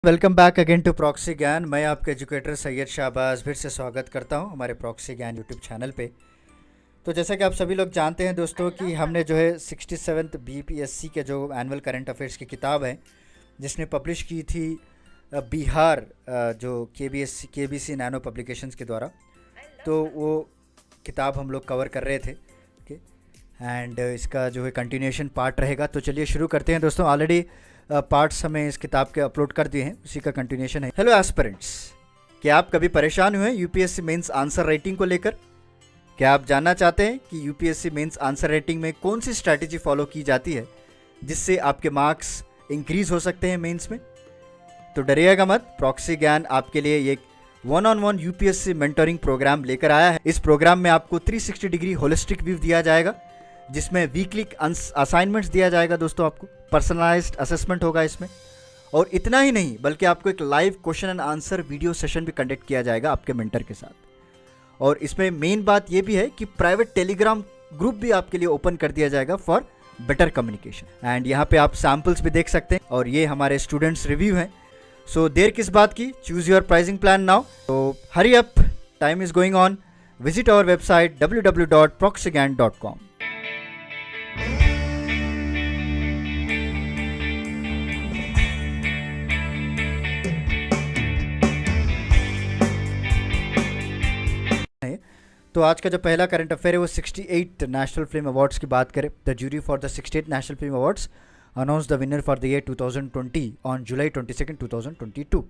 Welcome back again to Proxy Gyan. मैं आपके educator Syed Shahbaz फिर से स्वागत करता हूं हमारे प्रॉक्सी ज्ञान यूट्यूब चैनल पे। तो जैसा कि आप सभी लोग जानते हैं दोस्तों कि हमने जो है 67th बीपीएससी के जो एनुअल करंट अफेयर्स की किताब है जिसने पब्लिश की थी बिहार जो केबीसी नैनो पब्लिकेशंस के द्वारा, तो वो किताब हम लोग कवर कर रहे थे। ओके, एंड इसका जो है कंटिन्यूएशन पार्ट रहेगा। तो चलिए शुरू करते हैं दोस्तों। ऑलरेडी पार्ट्स हमें इस किताब के अपलोड कर दिए हैं, उसी का कंटिन्यूएशन है। हेलो एस्पिरेंट्स, क्या आप कभी परेशान हुए यूपीएससी मेंस आंसर राइटिंग को लेकर? क्या आप जानना चाहते हैं कि यूपीएससी मेंस आंसर राइटिंग में कौन सी स्ट्रैटेजी फॉलो की जाती है जिससे आपके मार्क्स इंक्रीज हो सकते हैं मेंस में? तो डरिएगा मत, प्रॉक्सी ज्ञान आपके लिए एक 1-on-1 यूपीएससी मेंटोरिंग प्रोग्राम लेकर आया है। इस प्रोग्राम में आपको 360 डिग्री होलिस्टिक व्यू दिया जाएगा, जिसमें वीकली असाइनमेंट्स दिया जाएगा दोस्तों, आपको पर्सनलाइज्ड असेसमेंट होगा इसमें। और इतना ही नहीं, बल्कि आपको एक live question and answer video session भी कंडक्ट किया जाएगा आपके मेंटर के साथ। और इसमें मेन बात यह भी है कि प्राइवेट टेलीग्राम ग्रुप भी आपके लिए ओपन कर दिया जाएगा फॉर बेटर कम्युनिकेशन। एंड यहाँ पे आप सैम्पल्स भी देख सकते हैं, और ये हमारे स्टूडेंट्स रिव्यू हैं। सो देर किस बात की, choose your pricing plan now. तो hurry up, time is going on. Visit our website www.proxygyan.com। तो आज का जो पहला करंट अफेयर है वो 68 नेशनल फिल्म अवार्ड्स की बात करें। The jury for the 68 national film awards announce the winner for the year 2020 on July 22, 2022।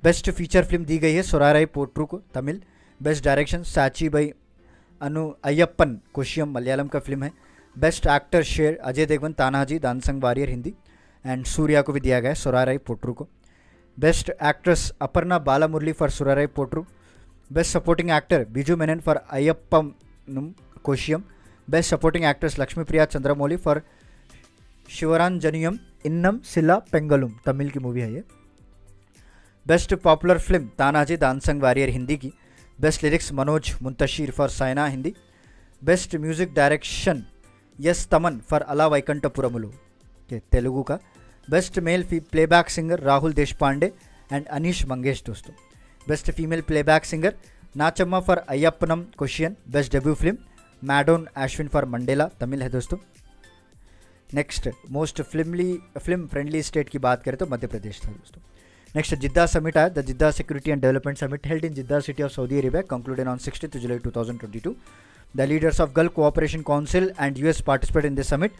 Best feature film दी गई है सोराराई पोट्रू को, Tamil. Best direction Sachy by अनु अय्यप्पन कोशियम, मलयालम का फिल्म है। Best actor shared Ajay Devgn, Tanhaji the unsung warrior, Hindi. And Suriya को भी दिया गया है सोराराई पोट्रू को। Best actress Aparna Balamurali for Soorarai Pottru. Best supporting actor Biju Menon for Ayyappanum Koshiyum. Best supporting actress Lakshmi Priya Chandramouli for Sivaranjiniyum Innum Sila Pengalum, Tamil की मूवी है ये। Best popular film Tanhaji the unsung warrior, Hindi की। Best lyrics Manoj Muntashir for Saina, Hindi. Best music direction S Thaman for Ala Vaikunthapurramuloo, Telugu का। Best male playback singer Rahul Deshpande and Anish Mangesh दोस्तों। Best female playback singer Nanchamma for Ayyappanum Koshiyum. Best debut film मैडोन Ashwin for Mandela, Tamil है दोस्तों। Next most film friendly state की बात करें तो मध्य प्रदेश था दोस्तों। नेक्स्ट जिद्दा समिट आया। The Jeddah security and development summit held in Jeddah city of Saudi Arabia concluded on 16th July 2022. The leaders of Gulf Cooperation Council and US participated in this summit.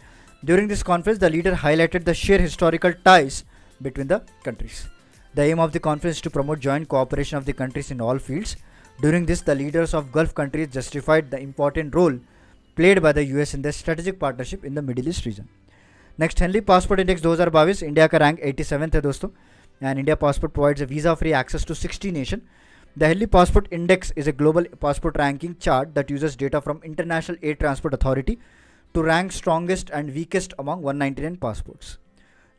During this conference, the leader highlighted the sheer historical ties between the countries. The aim of the conference is to promote joint cooperation of the countries in all fields. During this, the leaders of Gulf countries justified the important role played by the US in their strategic partnership in the Middle East region. Next, Henley Passport Index 2022, India का rank 87th है दोस्तों। And India Passport provides a visa-free access to 60 nations. The Henley Passport Index is a global passport ranking chart that uses data from International Air Transport Authority to rank strongest and weakest among 199 passports.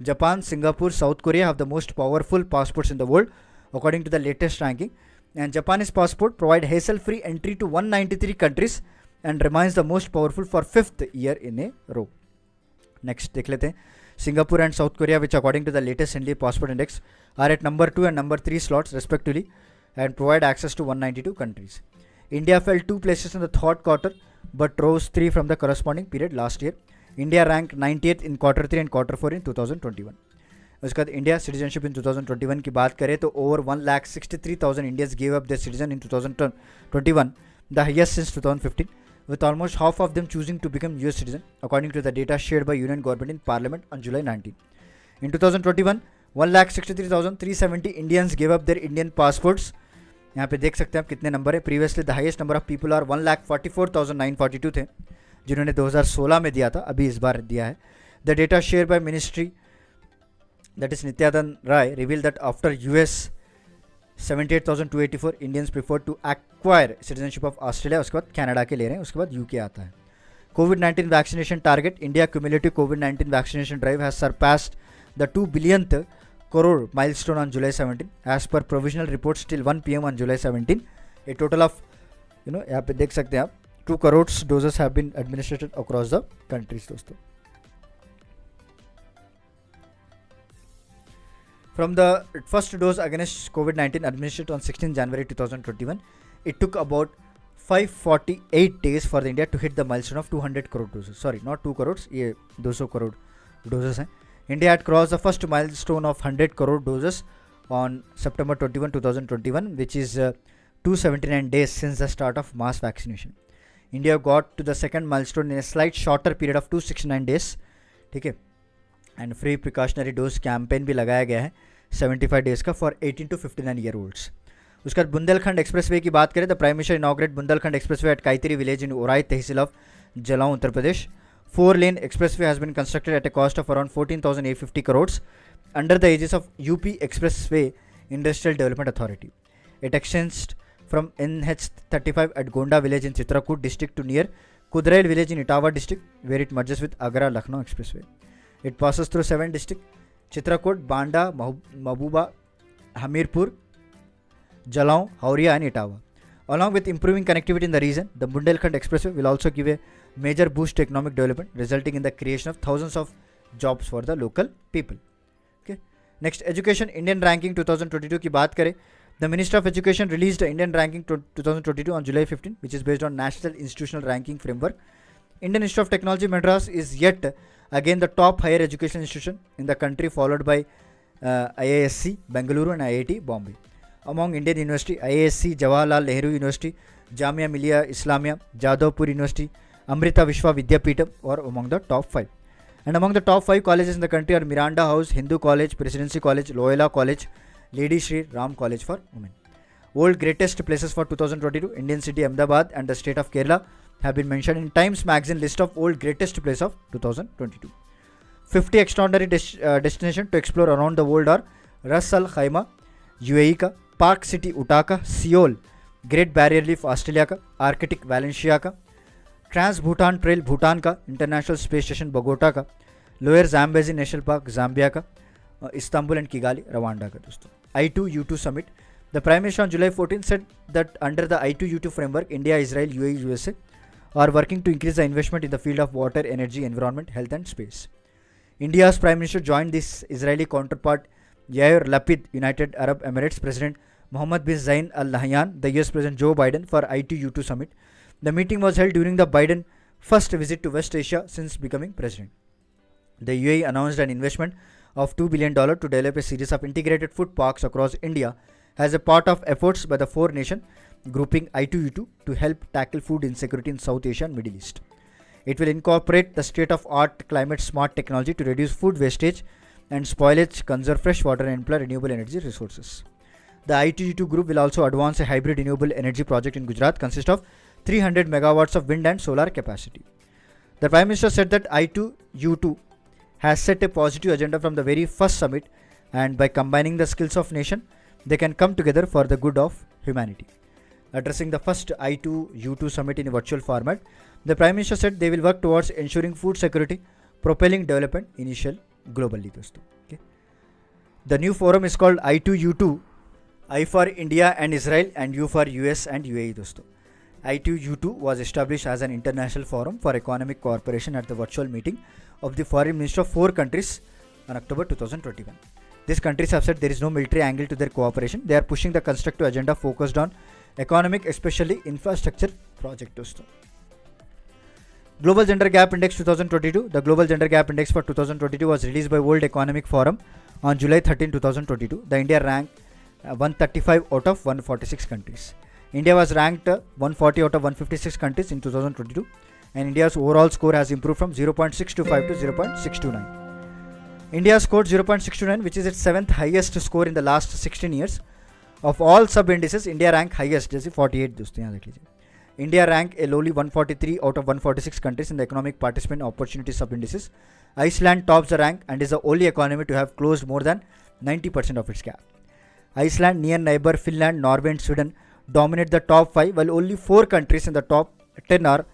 Japan, Singapore, South Korea have the most powerful passports in the world according to the latest ranking. And Japanese passport provide hassle-free entry to 193 countries and remains the most powerful for 5th year in a row. Next देख लेते हैं। Singapore and South Korea, which according to the latest Henley Passport Index are at number 2 and number 3 slots respectively and provide access to 192 countries. India fell 2 places in the third quarter but rose 3 from the corresponding period last year. India ranked 90th in quarter 3 and quarter 4 in 2021. उसके बाद India citizenship in 2021 की बात करें तो over 1,63,000 Indians gave up their citizen in 2021, the highest since 2015, with almost half of them choosing to become US citizen, according to the data shared by Union Government in Parliament on July 19. In 2021, 1,63,370 Indians gave up their Indian passports. यहाँ पे देख सकते हैं आप कितने number है। Previously the highest number of people are 1,44,942 थे, जिन्होंने 2016 में दिया था, अभी इस बार दिया है। The data share by ministry that is Nityanand Rai revealed that after US 78,284 Indians preferred to acquire citizenship of Australia, उसके बाद कनाडा के ले रहे हैं, उसके बाद यूके आता है। COVID-19 vaccination target, India cumulative COVID-19 vaccination drive has surpassed the 2 billionth crore milestone on July 17. As per provisional reports till 1 PM on July 17, a total of यहाँ पे देख सकते हैं आप 2 crore doses have been administered across the countries दोस्तों। From the first dose against COVID-19 administered on 16 January 2021, it took about 548 days for the India to hit the milestone of 200 crore doses. Sorry, not 2 crores, ये 200 crore doses हैं. India had crossed the first milestone of 100 crore doses on September 21, 2021, which is 279 days since the start of mass vaccination. India got to the second milestone in a slight shorter period of 269 days. ठीक है, and free precautionary dose campaign भी लगाया गया है 75 days का for 18 to 59 year olds. उसके बाद Bundelkhand expressway की बात करें, the prime minister inaugurate Bundelkhand expressway at Kaitheri village in Orai tehsil of Jalaun, Uttar Pradesh. 4-lane expressway has been constructed at a cost of around 14,850 crores under the aegis of UP Expressway Industrial Development Authority. It extends from NH35 at Gonda village in Chitrakoot district to near Kudrail village in Etawah district, where it merges with Agra Lucknow Expressway. It passes through 7 districts: Chitrakoot, Banda, Mabuba, Hamirpur, Jalaun, Hauria and Etawah. Along with improving connectivity in the region, the Bundelkhand Expressway will also give a major boost to economic development, resulting in the creation of thousands of jobs for the local people. Okay. Next, education Indian ranking 2022 की बात करें, the Minister of Education released the Indian ranking 2022 on July 15, which is based on National Institutional Ranking Framework. Indian Institute of Technology Madras is yet again the top higher education institution in the country, followed by IISc Bengaluru and IIT Bombay. Among Indian University, IISc Jawaharlal Nehru University, Jamia Millia Islamia, Jadavpur University, Amrita Vishwa Vidyapeetham are among the top 5. And among the top 5 colleges in the country are Miranda House, Hindu College, Presidency College, Loyola College, Lady Shri Ram College for Women. World Greatest Places for 2022, Indian city Ahmedabad and the state of Kerala have been mentioned in Times Magazine list of World Greatest Places of 2022. 50 extraordinary destinations to explore around the world are Ras Al Khaimah, UAE का, Park City Utaka, Seoul, Great Barrier Reef Australia का, Arctic Valencia का, trans Bhutan trail Bhutan का, international space station Bogota का, lower Zambezi national park Zambia का, Istanbul and Kigali Rwanda का. दोस्तों, I2U2 summit. The Prime Minister on July 14 said that under the I2U2 framework, India, Israel, UAE, USA are working to increase the investment in the field of water, energy, environment, health and space. India's Prime Minister joined this Israeli counterpart Yair Lapid, United Arab Emirates President Mohammed bin Zayed Al Nahyan, the US President Joe Biden for I2U2 summit. The meeting was held during the Biden first visit to West Asia since becoming president. The UAE announced an investment of $2 billion to develop a series of integrated food parks across India as a part of efforts by the four nation grouping I2U2 to help tackle food insecurity in South Asia and Middle East. It will incorporate the state-of-art climate-smart technology to reduce food wastage and spoilage, conserve fresh water and employ renewable energy resources. The I2U2 group will also advance a hybrid renewable energy project in Gujarat consisting of 300 megawatts of wind and solar capacity. The Prime Minister said that I2U2 has set a positive agenda from the very first summit, and by combining the skills of nation, they can come together for the good of humanity. Addressing the first I2U2 summit in a virtual format, the Prime Minister said they will work towards ensuring food security, propelling development initial globally. Okay. The new forum is called I2U2, I for India and Israel and U for US and UAE. I2U2 was established as an international forum for economic cooperation at the virtual meeting of the foreign ministers of 4 countries on October 2021. These countries have said there is no military angle to their cooperation. They are pushing the constructive agenda focused on economic, especially infrastructure projects. Global Gender Gap Index 2022. The Global Gender Gap Index for 2022 was released by World Economic Forum on July 13, 2022. The India ranked 135 out of 146 countries. India was ranked 140 out of 156 countries in 2022, and India's overall score has improved from 0.625 to 0.629. India scored 0.629, which is its 7th highest score in the last 16 years. Of all sub-indices, India ranked highest, जैसे 48 दोस्तों यहाँ देख लीजिए. India ranked a lowly 143 out of 146 countries in the economic participant opportunity sub-indices. Iceland tops the rank and is the only economy to have closed more than 90% of its gap. Iceland, near neighbor Finland, Norway and Sweden dominate the top 5, while only 4 countries in the top 10 are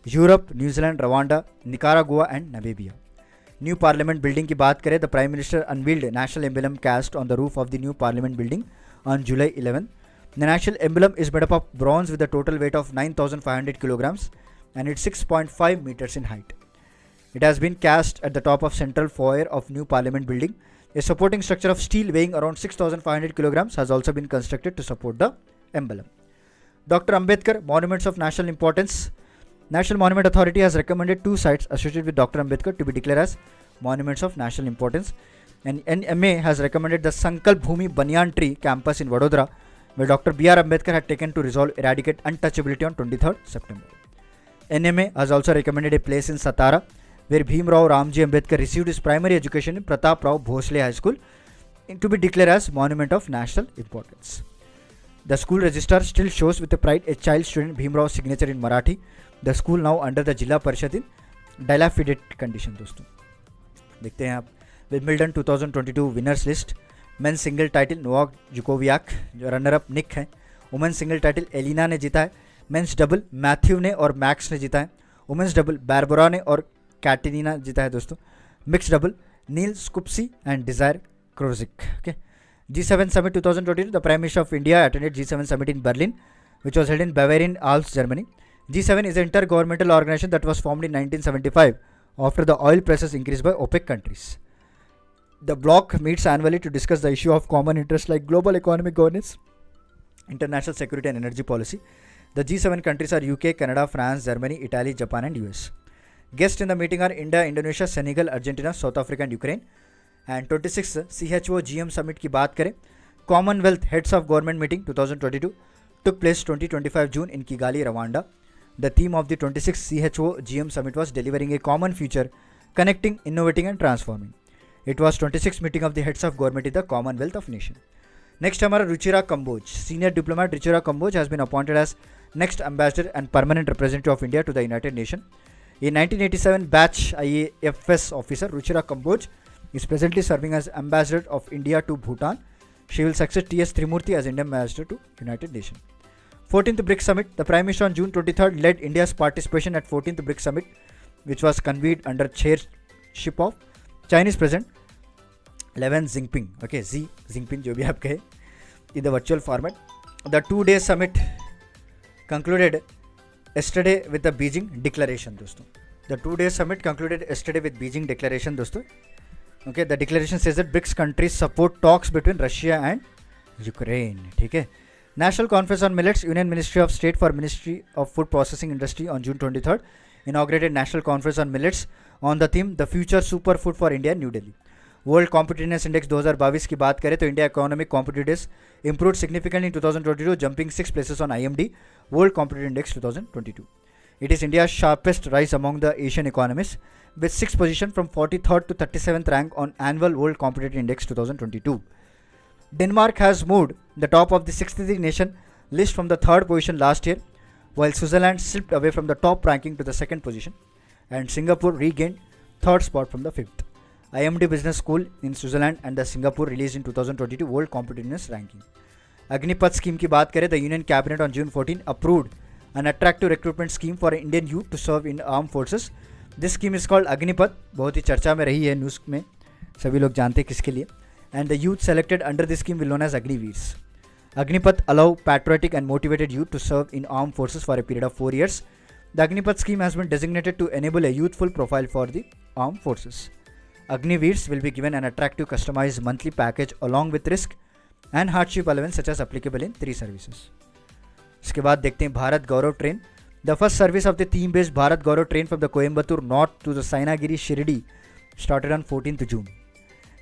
Europe, New Zealand, Rwanda, Nicaragua and Namibia. New Parliament building की बात करें, the Prime Minister unveiled a national emblem cast on the roof of the new Parliament building on July 11. The national emblem is made up of bronze with a total weight of 9,500 kilograms and it's 6.5 meters in height. It has been cast at the top of central foyer of new Parliament building, A supporting structure of steel weighing around 6,500 kilograms has also been constructed to support the emblem. Dr. Ambedkar, monuments of national importance. National Monument Authority has recommended 2 sites associated with Dr. Ambedkar to be declared as monuments of national importance. And NMA has recommended the Sankalp Bhumi Banyan Tree campus in Vadodara, where Dr. B.R. Ambedkar had taken to resolve eradicate untouchability on 23rd September. NMA has also recommended a place in Satara, where Bhimrao Ramji Ambedkar received his primary education in Pratap Rao Bhosle High School, to be declared as monument of national importance. The school register still shows with pride a child student Bhimrao's signature in Marathi. The school now under the Jilla Parishad in dilapidated condition. दोस्तों देखते हैं आप Wimbledon 2022 winners list. Men single title Novak Djokovic, जो runner up Nick है. Women's single title Elina ने जीता है. Men's double Matthew ने और मैक्स ने जीता है. वुमेन्स डबल बारबोरा ने और कैटरीना जीता है दोस्तों. Mix double Neal Skupski and Desirae Krawczyk. Okay. G7 Summit 2022, the Prime Minister of India attended G7 Summit in Berlin, which was held in Bavarian Alps, Germany. G7 is an intergovernmental organization that was formed in 1975 after the oil prices increased by OPEC countries. The bloc meets annually to discuss the issue of common interest like global economic governance, international security and energy policy. The G7 countries are UK, Canada, France, Germany, Italy, Japan and US. Guests in the meeting are India, Indonesia, Senegal, Argentina, South Africa and Ukraine. And 26 CHO GM summit की बात करें, Commonwealth heads of government meeting 2022 took place 20-25 June in Kigali, Rwanda. The theme of the 26th CHO GM summit was delivering a common future, connecting, innovating and transforming. It was 26th meeting of the heads of government in the Commonwealth of Nation. Next हमारा Ruchira Kamboj. Senior diplomat Ruchira Kamboj has been appointed as next ambassador and permanent representative of India to the United Nations. A 1987 batch IAFS officer, Ruchira Kamboj is presently serving as ambassador of India to Bhutan. She will succeed T.S. Trimurti as Indian ambassador to United Nations. 14th BRICS Summit. The Prime Minister on June 23rd led India's participation at 14th BRICS Summit, which was convened under chairship of Chinese President Leven Xiaoping. Okay, Xi Jinping, जो भी आप कहे, in the virtual format. The 2-day summit concluded yesterday with the Beijing Declaration. दोस्तों, the 2-day summit concluded yesterday with Beijing Declaration. दोस्तों, okay, the declaration says that BRICS countries support talks between Russia and Ukraine. ठीक है. National Conference on Millets. Union Ministry of State for Ministry of Food Processing Industry on June 23rd inaugurated National Conference on Millets on the theme The Future Superfood for India, New Delhi. World Competitiveness Index 2022 की बात करें तो India economic competitiveness improved significantly in 2022, jumping 6 places on IMD World Competitive Index 2022. It is India's sharpest rise among the Asian economies, with 6th position from 43rd to 37th rank on annual World Competitive Index 2022. Denmark has moved the top of the 63 nation list from the 3rd position last year, while Switzerland slipped away from the top ranking to the 2nd position, and Singapore regained 3rd spot from the 5th. IMD Business School in Switzerland and the Singapore released in 2022 World Competitiveness Ranking. Agnipath scheme की बात करें, the Union Cabinet on June 14 approved an attractive recruitment scheme for Indian youth to serve in armed forces. This scheme is called Agnipath. बहुत ही चर्चा में रही है news में, सभी लोग जानते हैं किसके लिए. And the youth selected under this scheme will known as Agniveers. Agnipath allow patriotic and motivated youth to serve in armed forces for a period of 4 years. The Agnipath scheme has been designated to enable a youthful profile for the armed forces. Agniveers will be given an attractive customized monthly package along with risk and hardship allowance such as applicable in 3 services. इसके बाद देखते हैं भारत गौरव train. The first service of the theme-based Bharat Gaurav train from the Coimbatore north to the Sainagiri Shirdi started on 14th June.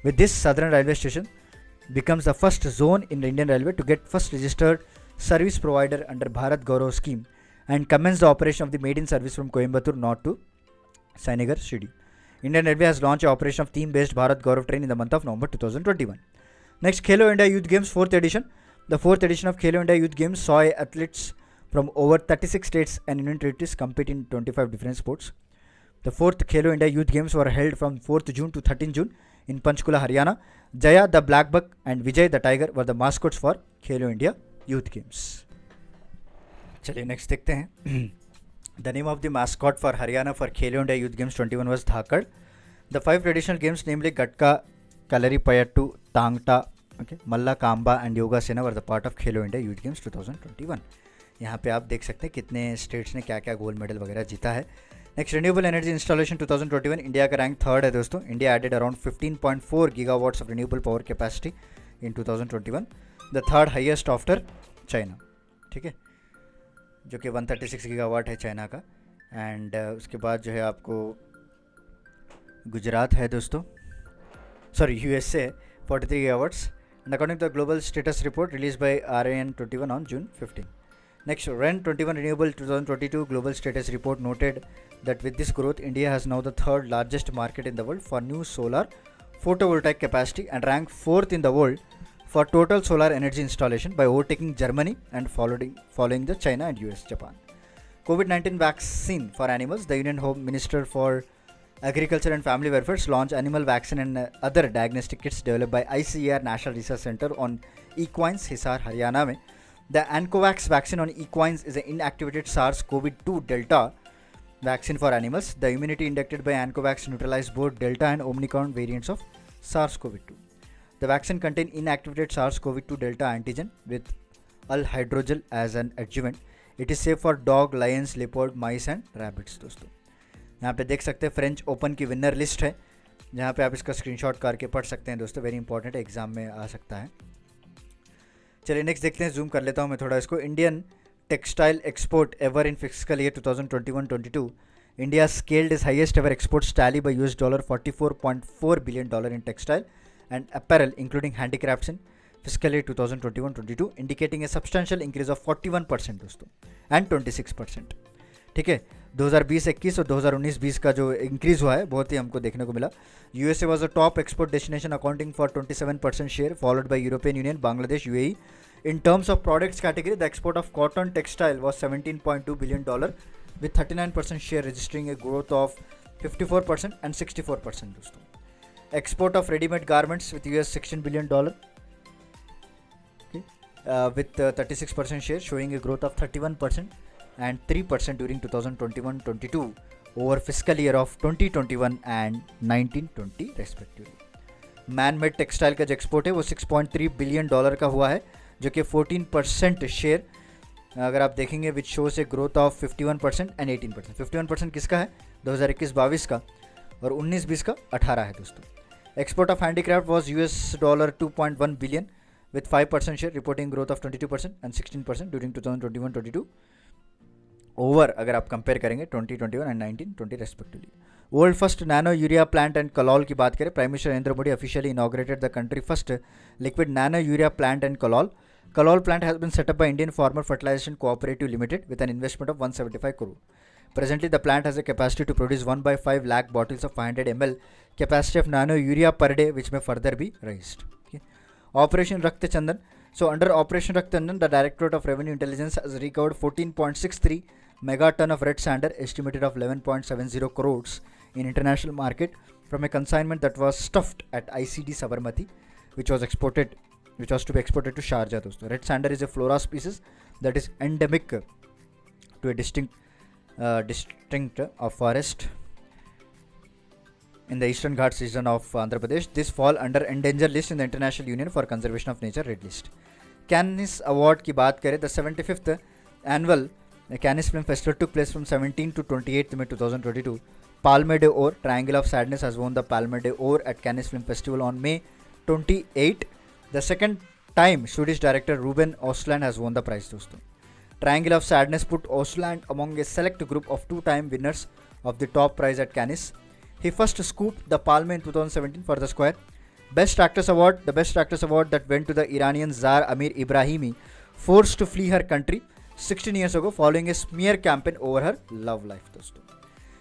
With this, Southern Railway Station becomes the first zone in the Indian Railway to get first registered service provider under Bharat Gaurav scheme and commence the operation of the maiden service from Coimbatore north to Sainagar Shirdi. Indian Railway has launched an operation of theme-based Bharat Gaurav train in the month of November 2021. Next, Khelo India Youth Games 4th edition. The 4th edition of Khelo India Youth Games saw athletes from over 36 states and union territories compete in 25 different sports. The 4th Khelo India Youth Games were held from 4th June to 13th June in Panchkula, Haryana. Jaya the Black Buck and Vijay the Tiger were the mascots for Khelo India Youth Games. चलिए next देखते हैं. The name of the mascot for Haryana for Khelo India Youth Games 21 was Dhakad. The 5 traditional games, namely Gatka, Kalaripayattu, Tangta, okay, Malla Kamba and Yoga Sena were the part of Khelo India Youth Games 2021. यहाँ पे आप देख सकते हैं कितने states ने क्या क्या गोल्ड मेडल वगैरह जीता है. Next renewable energy installation 2021 India का रैंक थर्ड है दोस्तों. India added around 15.4 gigawatts of renewable power capacity in 2021, the third highest after China. ठीक है, जो कि 136 गीगावाट है चाइना का. एंड उसके बाद जो है आपको गुजरात है दोस्तों, sorry USA 43 gigawatts. And according to the global status report release by RAN21 on June 15. Next, REN21 Renewable 2022 Global Status Report noted that with this growth, India has now the third largest market in the world for new solar photovoltaic capacity and ranked fourth in the world for total solar energy installation by overtaking Germany and following the China and US, Japan. COVID-19 vaccine for animals. The Union Home Minister for Agriculture and Family Welfare launched animal vaccine and other diagnostic kits developed by ICAR National Research Center on equines, Hisar, Haryana में. The Ancovax vaccine on equines is an inactivated SARS-CoV-2 Delta vaccine for animals. The immunity induced by Ancovax neutralized both Delta and Omicron variants of SARS-CoV-2. The vaccine contains inactivated SARS-CoV-2 Delta antigen with Al-hydrogel as an adjuvant. It is safe for dog, lions, leopard, mice and rabbits. दोस्तों यहाँ पे देख सकते हैं French open की winner list है, जहाँ पे आप इसका स्क्रीनशॉट करके पढ़ सकते हैं दोस्तों. वेरी इंपॉर्टेंट है, एग्जाम में आ सकता है. चलिए नेक्स्ट देखते हैं, जूम कर लेता हूँ मैं थोड़ा इसको. Indian textile export ever in physical year 2021-22. India scaled is highest ever exports tally by $44.4 billion in textile and apparel including handicrafts in fiscal year 2021-22, indicating a substantial increase of 41% दोस्तों and 26%. ठीक है, 2020-21 और 2019-20 का जो increase हुआ है बहुत ही हमको देखने को मिला. USA was a top export destination accounting for 27% share, followed by European union, Bangladesh, UAE. In terms of products category, the export of cotton textile was $17.2 billion with 39% share, registering a growth of 54% and 64% दोस्तों. Export of ready-made garments with US $16 billion okay, with 36% share, showing a growth of 31% and 3% during 2021-22 over fiscal year of 2021 and 19-20 respectively. Man-made textile का जो export है वो $6.3 billion का हुआ है, जो कि 14% शेयर अगर आप देखेंगे, which shows a growth of 51% and 18%. 51% किसका है 2021-22 का, और 19-20 का 18 है दोस्तों. Export of handicraft was $2.1 billion with 5% share, reporting growth of 22% and 16% during 2021-22 over अगर आप कंपेयर करेंगे 2021 and 19-20 respectively. World first nano urea plant and Kalol की बात करें, prime minister Narendra Modi officially inaugurated the country first liquid nano urea plant and Kalol. Kalol plant has been set up by Indian Farmer Fertilization Cooperative Limited with an investment of 175 crore. Presently, the plant has a capacity to produce 1/5 lakh bottles of 500 ml capacity of nano urea per day, which may further be raised. Okay. Operation Rakht Chandan. So, under Operation Rakht Chandan, the Directorate of Revenue Intelligence has recovered 14.63 megaton of red sander, estimated of 11.70 crores in international market, from a consignment that was stuffed at ICD Sabarmati, which was to be exported to Sharjah. दोस्तों, red sander is a flora species that is endemic to a distinct of forest in the Eastern Ghats region of Andhra Pradesh. This fall under endangered list in the International Union for Conservation of Nature red list. Cannes Award की बात करें, the 75th annual Cannes Film Festival took place from 17 to 28 May 2022. Palme d'Or, Triangle of Sadness, has won the Palme d'Or at Cannes Film Festival on May 28. The second time Swedish director Ruben Östlund has won the prize दोस्तों. Triangle of Sadness put Östlund among a select group of two-time winners of the top prize at Cannes. He first scooped the Palme in 2017 for The Square. Best Actress Award, the Best Actress Award that went to the Iranian Zar Amir Ibrahimi, forced to flee her country 16 years ago following a smear campaign over her love life दोस्तों.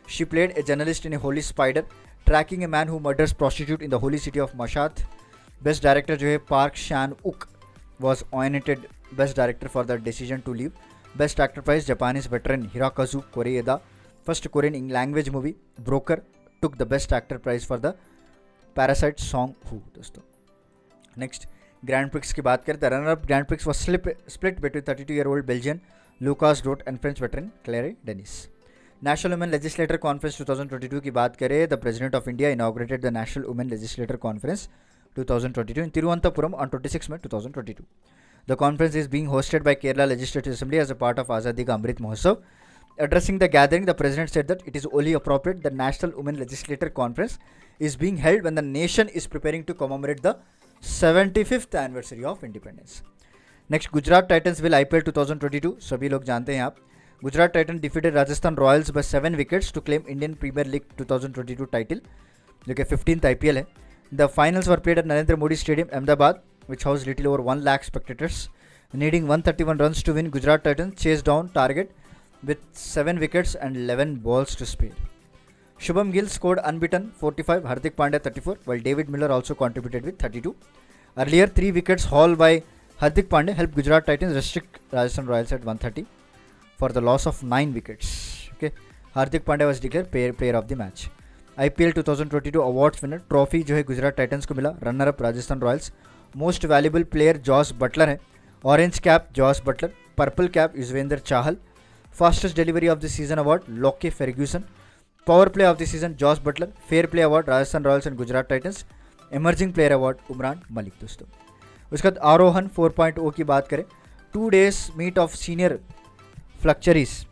She played a journalist in A Holy Spider, tracking a man who murders prostitute in the holy city of Mashhad. Best Director जो है park शान उक was anointed Best Director for the Decision to Leave. Best Actor prize Japanese veteran Hirokazu Koreeda. First Korean language movie Broker took the Best Actor prize for the Parasite Song Who दोस्तों. Next Grand Prix की बात करें, the runner-up Grand Prix was split between 32-year-old Belgian Lucas Dot and French veteran Claire Denis. National Women Legislator Conference 2022 की बात करें, the President of India inaugurated the National Women Legislator Conference 2022 in Thiruvananthapuram on 26 May 2022. The conference is being hosted by Kerala Legislative Assembly as a part of Azadi Ka Amrit Mahotsav. addressing the gathering, the president said that it is only appropriate the National Women Legislator Conference is being held when the nation is preparing to commemorate the 75th anniversary of independence. Next, Gujarat Titans will IPL 2022. सभी लोग जानते हैं आप. Gujarat Titans defeated Rajasthan Royals by 7 wickets to claim Indian Premier League 2022 title, जो कि 15th IPL है. The finals were played at Narendra Modi Stadium, Ahmedabad, which housed little over 1 lakh spectators. Needing 131 runs to win, Gujarat Titans chased down target with 7 wickets and 11 balls to spare. Shubham Gill scored unbeaten 45, Hardik Pandya 34, while David Miller also contributed with 32. Earlier, 3 wickets haul by Hardik Pandya helped Gujarat Titans restrict Rajasthan Royals at 130 for the loss of 9 wickets. Okay, Hardik Pandya was declared player of the match. IPL 2022 awards winner trophy जो है Gujarat Titans को मिला. Runner up Rajasthan Royals. Most valuable player Jos Buttler है. Orange cap Jos Buttler. Purple cap Yuzvendra Chahal. Fastest delivery of the season award Lockie Ferguson. Power play of the season Jos Buttler. Fair play award Rajasthan Royals and Gujarat Titans. Emerging player award Umran Malik. दोस्तों उसके बाद आरोहन 4.0 की बात करें. 2 days meet of senior functionaries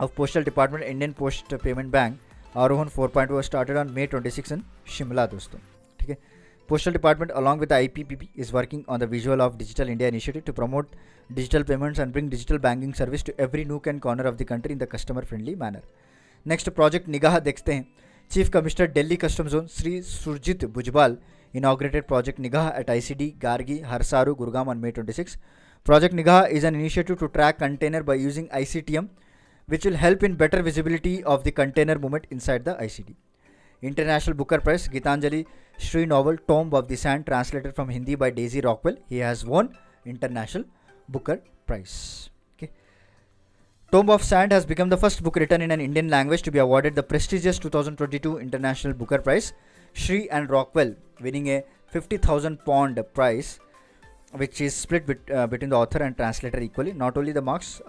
of postal department Indian post payment bank Aarohan 4.0 started on May 26 in Shimla. दोस्तों ठीक है. Postal Department along with the IPPB is working on the Visual of Digital India initiative to promote digital payments and bring digital banking service to every nook and corner of the country in the customer friendly manner. Next, Project निगाह देखते हैं. Chief Commissioner Delhi Custom Zone Sri Surjit Bhujbal inaugurated Project Nigah at ICD Gargi Harsaru Gurgaon on May 26. Project Nigah is an initiative to track container by using ICTM, which will help in better visibility of the container movement inside the ICD. International Booker Prize Gitanjali Shri novel Tomb of the Sand, translated from Hindi by Daisy Rockwell. He has won International Booker Prize. Okay. Tomb of Sand has become the first book written in an Indian language to be awarded the prestigious 2022 International Booker Prize. Shri and Rockwell winning a 50,000 pound prize, which is split between the author and translator equally. Not only the marks,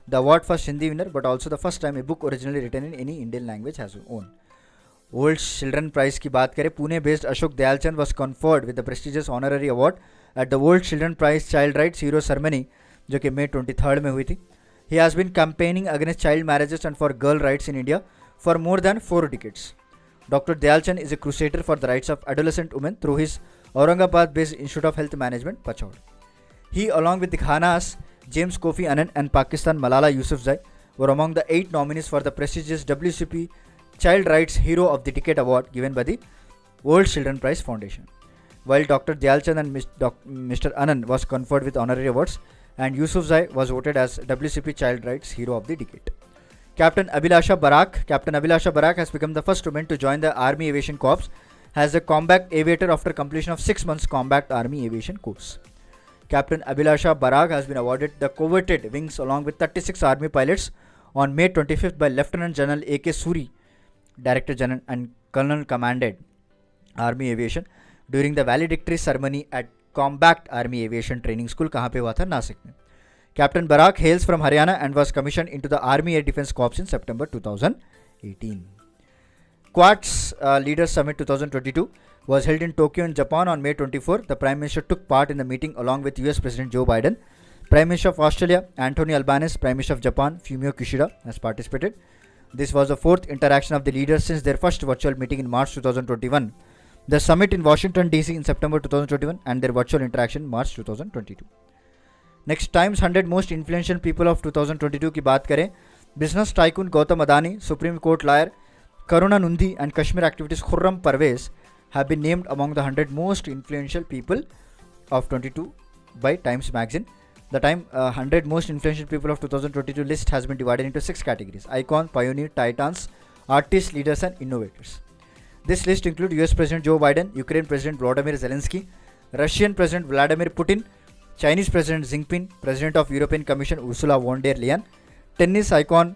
the award first Hindi winner, but also the first time a book originally written in any Indian language has won. World Children Prize की बात करें. Pune based Ashok Dayalchand was conferred with the prestigious honorary award at the World Children Prize Child Rights Hero Ceremony, जो कि May 23 में हुई थी. He has been campaigning against child marriages and for girl rights in India for more than 4 decades. Dr. Dayalchand is a crusader for the rights of adolescent women through his Aurangabad-based Institute of Health Management, Pachaur. He, along with the Ghanas James Kofi Annan and Pakistan Malala Yousafzai, were among the 8 nominees for the prestigious WCP Child Rights Hero of the Decade Award given by the World Children Prize Foundation. While Dr. Dayalchand and Mr. Anand was conferred with honorary awards, and Yousafzai was voted as WCP Child Rights Hero of the Decade. Captain Abhilasha Barak has become the first woman to join the Army Aviation Corps as a combat aviator after completion of 6 months combat Army Aviation course. Captain Abhilasha Barak has been awarded the coveted wings along with 36 Army pilots on May 25th by Lieutenant General A.K. Suri, Director General and Colonel Commanded Army Aviation during the valedictory ceremony at Combat Army Aviation Training School. कहाँ पे हुआ था? नासिक में. Captain Barak hails from Haryana and was commissioned into the Army Air Defence Corps in September 2018. Quads Leaders Summit 2022 was held in Tokyo in Japan on May 24. The Prime Minister took part in the meeting along with US President Joe Biden. Prime Minister of Australia Anthony Albanese, Prime Minister of Japan Fumio Kishida has participated. This was the 4th interaction of the leaders since their first virtual meeting in March 2021. The summit in Washington DC in September 2021 and their virtual interaction March 2022. Next, Times 100 most influential people of 2022 की बात करें. Business tycoon Gautam Adani, Supreme Court lawyer Karuna Nundhi and Kashmir activist Khurram Parvez have been named among the 100 most influential people of 22 by Times Magazine. The Time 100 most influential people of 2022 list has been divided into 6 categories: icon, pioneer, titans, artists, leaders and innovators. This list includes US President Joe Biden, Ukraine President Volodymyr Zelensky, Russian President Vladimir Putin, Chinese President Xi Jinping, President of European Commission Ursula von der Leyen, tennis icon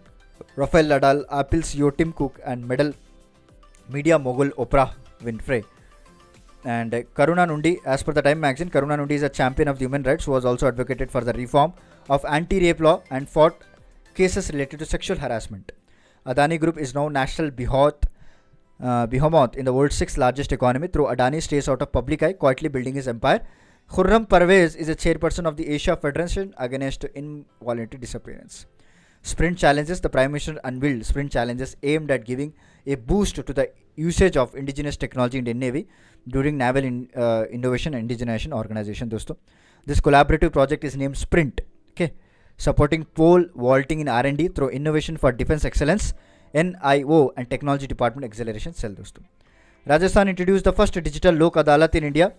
Rafael Nadal, Apple CEO Tim Cook and media mogul Oprah Winfrey. And Karuna Nundi, as per the Time magazine, Karuna Nundi is a champion of human rights who was also advocated for the reform of anti-rape law and fought cases related to sexual harassment. Adani Group is now national behemoth in the world's 6th largest economy through Adani stays out of public eye, quietly building his empire. Khurram Parvez is a chairperson of the Asia Federation Against Involuntary Disappearance. Sprint Challenges. The Prime Minister unveiled Sprint Challenges aimed at giving a boost to the usage of indigenous technology in the Navy during Naval Innovation and Indigenization Organization. दोस्तों, this collaborative project is named Sprint. Okay, supporting pole vaulting in R&D through Innovation for Defense Excellence NIO and Technology Department Acceleration Cell. दोस्तों, Rajasthan introduced the first digital Lok Adalat in India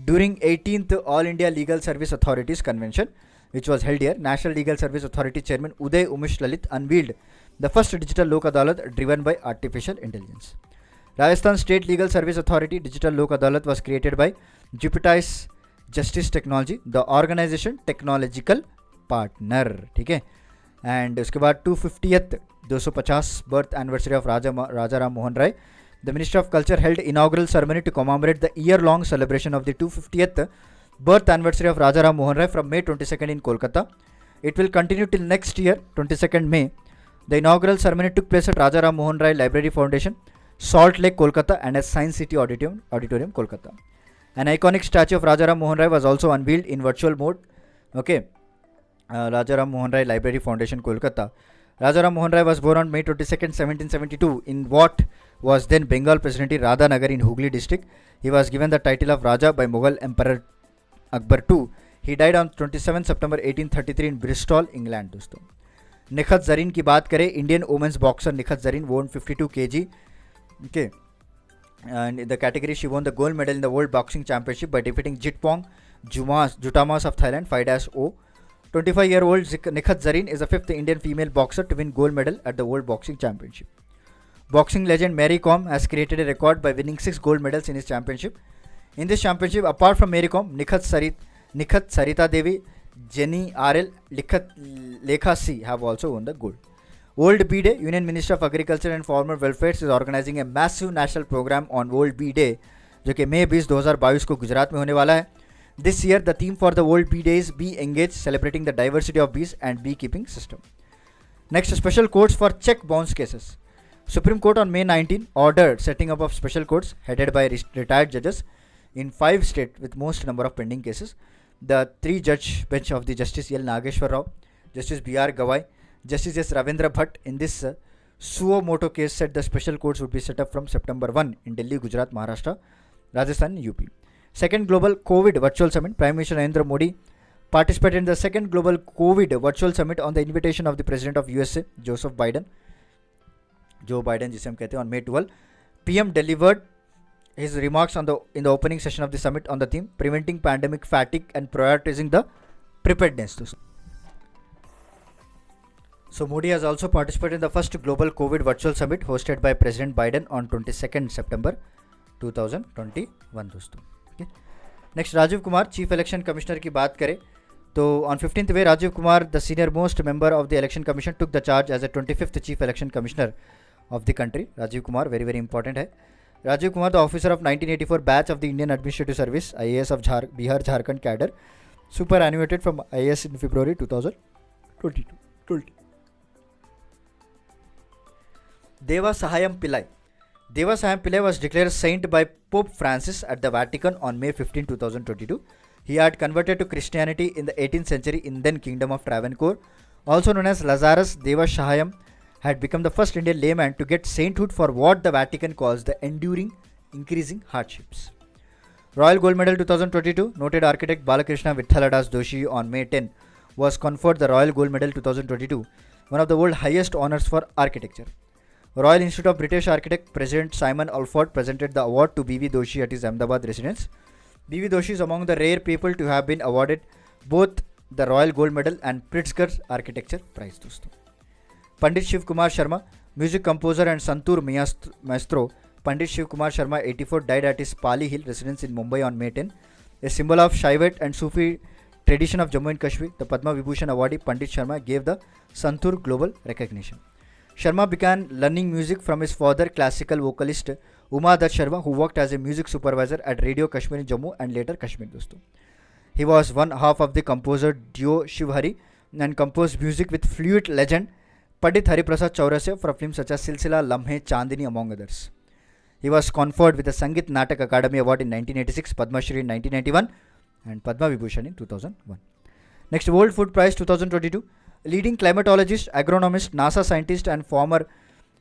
during 18th All India Legal Service Authorities Convention, which was held here. National Legal Service Authority Chairman Uday Umesh Lalit unveiled the first digital Lok Adalat driven by artificial intelligence. Rajasthan State Legal Service Authority Digital Lok Adalat was created by Jeopardize Justice Technology, the organization technological partner. ठीक है, and उसके बाद 250th 250 birth anniversary of Raja Ram Mohan Roy. The Ministry of Culture held inaugural ceremony to commemorate the year-long celebration of the 250th birth anniversary of Raja Ram Mohan Rai from May 22nd in Kolkata. It will continue till next year, 22nd May. The inaugural ceremony took place at Raja Ram Mohan Rai Library Foundation, Salt Lake, Kolkata, and at Science City Auditorium, Kolkata. An iconic statue of Raja Ram Mohan Rai was also unveiled in virtual mode. Okay, Raja Ram Mohan Rai Library Foundation, Kolkata. Raja Ram Mohan Rai was born on May 22nd, 1772 in what was then Bengal Presidency Radhanagar in Hooghly district. He was given the title of Raja by Mughal Emperor Akbar II. He died on 27 September 1833 in Bristol, England. दोस्तों, निखत जरीन की बात करें, Indian women's boxer Nikhat Zareen won 52 kg. Okay, and in the category she won the gold medal in the World Boxing Championship by defeating Jitpong Jutamas of Thailand 5-0. 25-year-old Nikhat Zareen is the fifth Indian female boxer to win gold medal at the World Boxing Championship. Boxing legend Mary Kom has created a record by winning 6 gold medals in his championship. In this championship, apart from Mary Kom, Nikhat Sarita Devi, Jenny RL, Lekha C have also won the gold. World Bee Day. Union Ministry of Agriculture and Farmer Welfare is organizing a massive national program on World Bee Day, जो कि मई 20, 2022 को गुजरात में होने वाला है. This year, the theme for the World Bee Day is Bee Engage, celebrating the diversity of bees and beekeeping system. Next, special courts for check bounce cases. Supreme Court on May 19 ordered setting up of special courts headed by retired judges in 5 states with most number of pending cases. The 3-judge bench of the Justice L. Nageshwar Rao, Justice B.R. Gawai, Justice S. Ravindra Bhatt in this suo moto case said the special courts would be set up from September 1 in Delhi, Gujarat, Maharashtra, Rajasthan and UP. Second Global COVID Virtual Summit. Prime Minister Narendra Modi participated in the second Global COVID Virtual Summit on the invitation of the President of USA, Joe Biden, जिसे हम कहते हैं, on May 12. PM delivered his remarks in the opening session of the summit on the theme preventing pandemic fatigue and prioritizing the preparedness. So Modi has also participated in the first Global COVID Virtual Summit hosted by President Biden on 22nd September 2021. दोस्तों, next Rajiv Kumar chief election commissioner की बात करें तो on 15th May Rajiv Kumar the senior most member of the election commission took the charge as a 25th chief election commissioner of the country. Rajiv Kumar very very important है. Rajiv Kumar the officer of 1984 batch of the Indian administrative service IAS of Bihar Jharkhand cadre superannuated from IAS in February 2020. Deva Sahayam Pillai. Deva Sahayam Pillai was declared saint by Pope Francis at the Vatican on May 15, 2022. He had converted to Christianity in the 18th century in then Kingdom of Travancore. Also known as Lazarus, Deva Sahayam had become the first Indian layman to get sainthood for what the Vatican calls the enduring, increasing hardships. Royal Gold Medal 2022, noted architect Balakrishna Vitthaladas Doshi on May 10 was conferred the Royal Gold Medal 2022, one of the world's highest honors for architecture. Royal Institute of British Architect President Simon Alford presented the award to B.V. Doshi at his Ahmedabad residence. B.V. Doshi is among the rare people to have been awarded both the Royal Gold Medal and Pritzker Architecture Prize. Pandit Shiv Kumar Sharma, music composer and Santoor maestro. Pandit Shiv Kumar Sharma, 84, died at his Pali Hill residence in Mumbai on May 10. A symbol of Shaivat and Sufi tradition of Jammu and Kashmir, the Padma Vibhushan awardee Pandit Sharma gave the Santoor global recognition. Sharma began learning music from his father, classical vocalist Uma Dutt Sharma, who worked as a music supervisor at Radio Kashmir in Jammu and later Kashmir. He was one half of the composer duo Shivhari and composed music with flute legend Pandit Hariprasad Chaurasia for films such as Silsila, Lamhe, Chandini, among others. He was conferred with the Sangeet Natak Academy Award in 1986, Padma Shri in 1991 and Padma Vibhushan in 2001. Next, World Food Prize 2022. Leading climatologist, agronomist, NASA scientist, and former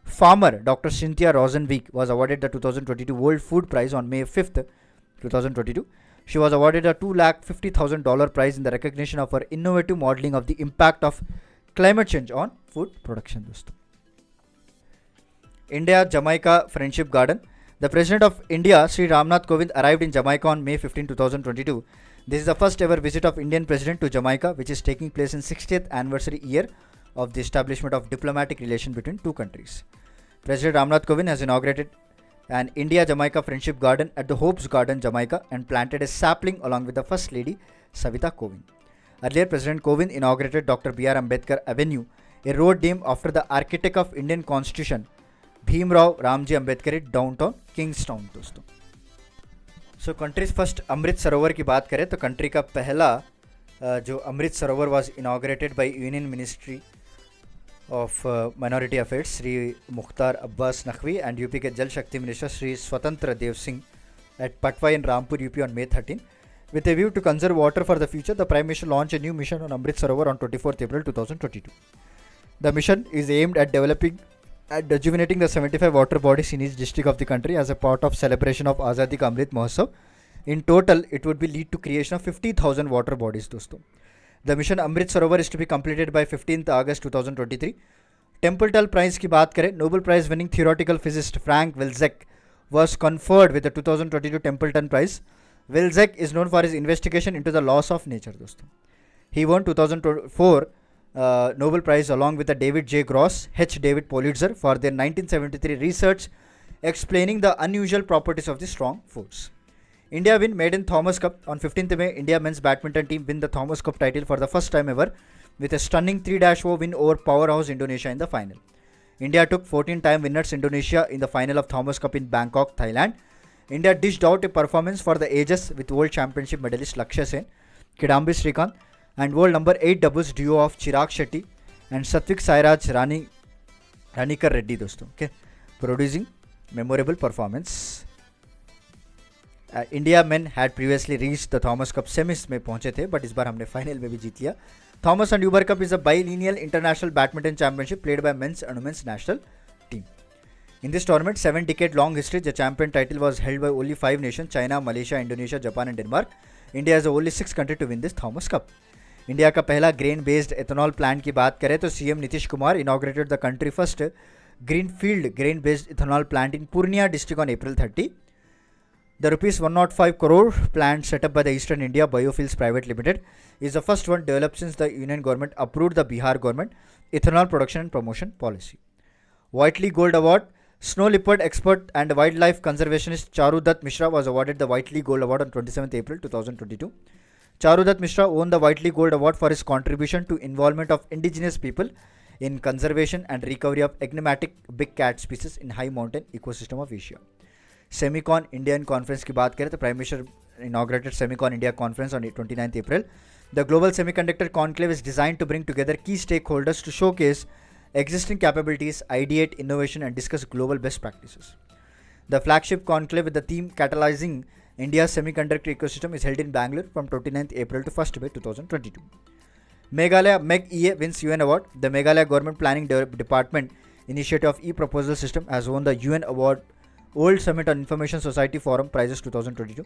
farmer Dr. Cynthia Rosenweek was awarded the 2022 World Food Prize on May 5th, 2022. She was awarded a $250,000 prize in the recognition of her innovative modeling of the impact of climate change on food production. दोस्तों, India Jamaica Friendship Garden. The President of India, Sri Ramnath Kovind, arrived in Jamaica on May 15, 2022. This is the first ever visit of Indian President to Jamaica, which is taking place in 60th anniversary year of the establishment of diplomatic relation between two countries. President Ramnath Kovind has inaugurated an India-Jamaica Friendship Garden at the Hopes Garden, Jamaica, and planted a sapling along with the First Lady, Savita Kovind. Earlier, President Kovind inaugurated Dr. B.R. Ambedkar Avenue, a road named after the architect of Indian Constitution, Bhimrao Ramji Ambedkar, downtown Kingstown. दोस्तों, सो countries first Amrit Sarovar की बात करें तो country का पहला जो Amrit Sarovar was inaugurated by union ministry of minority affairs Shri Mukhtar Abbas Naqvi and UP के Jal Shakti minister Shri Swatantra Dev Singh at Patwa in Rampur UP on May 13. With a view to conserve water for the future, the Prime Minister launched a new mission on Amrit Sarovar on 24th April 2022. The mission is aimed at developing and rejuvenating the 75 water bodies in each district of the country as a part of celebration of Azadi Ka Amrit Mahotsav. In total, it would be lead to creation of 50,000 water bodies. दोस्तों, the mission Amrit Sarovar is to be completed by 15th August 2023. Templeton Prize की बात करें, Nobel Prize winning theoretical physicist Frank Wilczek was conferred with the 2022 Templeton Prize. Wilczek is known for his investigation into the laws of nature. दोस्तों, he won 2004 Nobel Prize along with the David J. Gross, H. David Politzer for their 1973 research explaining the unusual properties of the strong foods. India win Maiden Thomas Cup. On 15th May, India men's badminton team win the Thomas Cup title for the first time ever with a stunning 3-0 win over powerhouse Indonesia in the final. India took 14-time winners Indonesia in the final of Thomas Cup in Bangkok, Thailand. India dished out a performance for the ages with World Championship medalist Lakshya Sen, Kidambi Srikanth, and world number 8 doubles duo of Chirag Shetty and Satvik Sairaj Ranikar Reddy. दोस्तों, okay, producing memorable performance. India men had previously reached the Thomas Cup semis में पहुंचे थे, but इस बार हमने final में भी जीत लिया. Thomas and Uber Cup is a biennial international badminton championship played by men's and women's national team. In this tournament, 7-decade long history, the champion title was held by only 5 nations: China, Malaysia, Indonesia, Japan and Denmark. India is the only 6th country to win this Thomas Cup. India का पहला grain based ethanol plant की बात करें तो CM Nitish Kumar inaugurated the country first greenfield grain based ethanol plant in Purnia district on April 30. The rupees 105 crore plant set up by the Eastern India Biofuels Private Limited is the first one developed since the Union government approved the Bihar government ethanol production and promotion policy. Whiteley Gold Award. Snow leopard expert and wildlife conservationist Charu Dutt Mishra was awarded the Whiteley Gold Award on 27th April 2022. Charu Dutt Mishra won the Whiteley Gold Award for his contribution to involvement of indigenous people in conservation and recovery of enigmatic big cat species in high mountain ecosystem of Asia. Semicon Indian Conference की बात करें तो Prime Minister inaugurated Semicon India Conference on 29th April. The global semiconductor conclave is designed to bring together key stakeholders to showcase existing capabilities, ideate innovation and discuss global best practices. The flagship conclave with the theme Catalyzing India's Semiconductor Ecosystem is held in Bangalore from 29th April to 1st May 2022. Meghalaya MEG-EA wins UN Award. The Meghalaya Government Planning Department initiative of e-proposal system has won the UN Award World Summit on Information Society Forum Prizes 2022.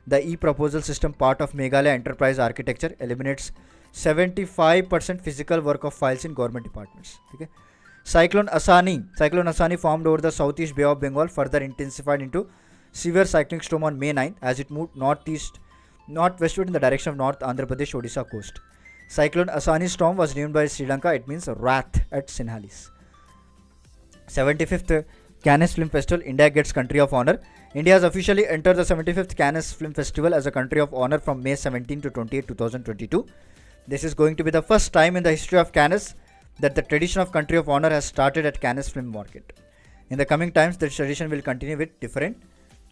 The e-proposal system part of Meghalaya Enterprise Architecture eliminates 75% physical work of files in government departments. Okay. Cyclone Asani formed over the southeast Bay of Bengal, further intensified into severe cyclone storm on May 9 as it moved northwestward in the direction of North Andhra Pradesh Odisha coast. Cyclone Asani storm was named by Sri Lanka. It means wrath at Sinhalese. 75th Cannes Film Festival, India gets Country of Honor. India has officially entered the 75th Cannes Film Festival as a Country of Honor from May 17 to 28, 2022. This is going to be the first time in the history of Cannes that the tradition of Country of Honor has started at Cannes Film Market. In the coming times, the tradition will continue with different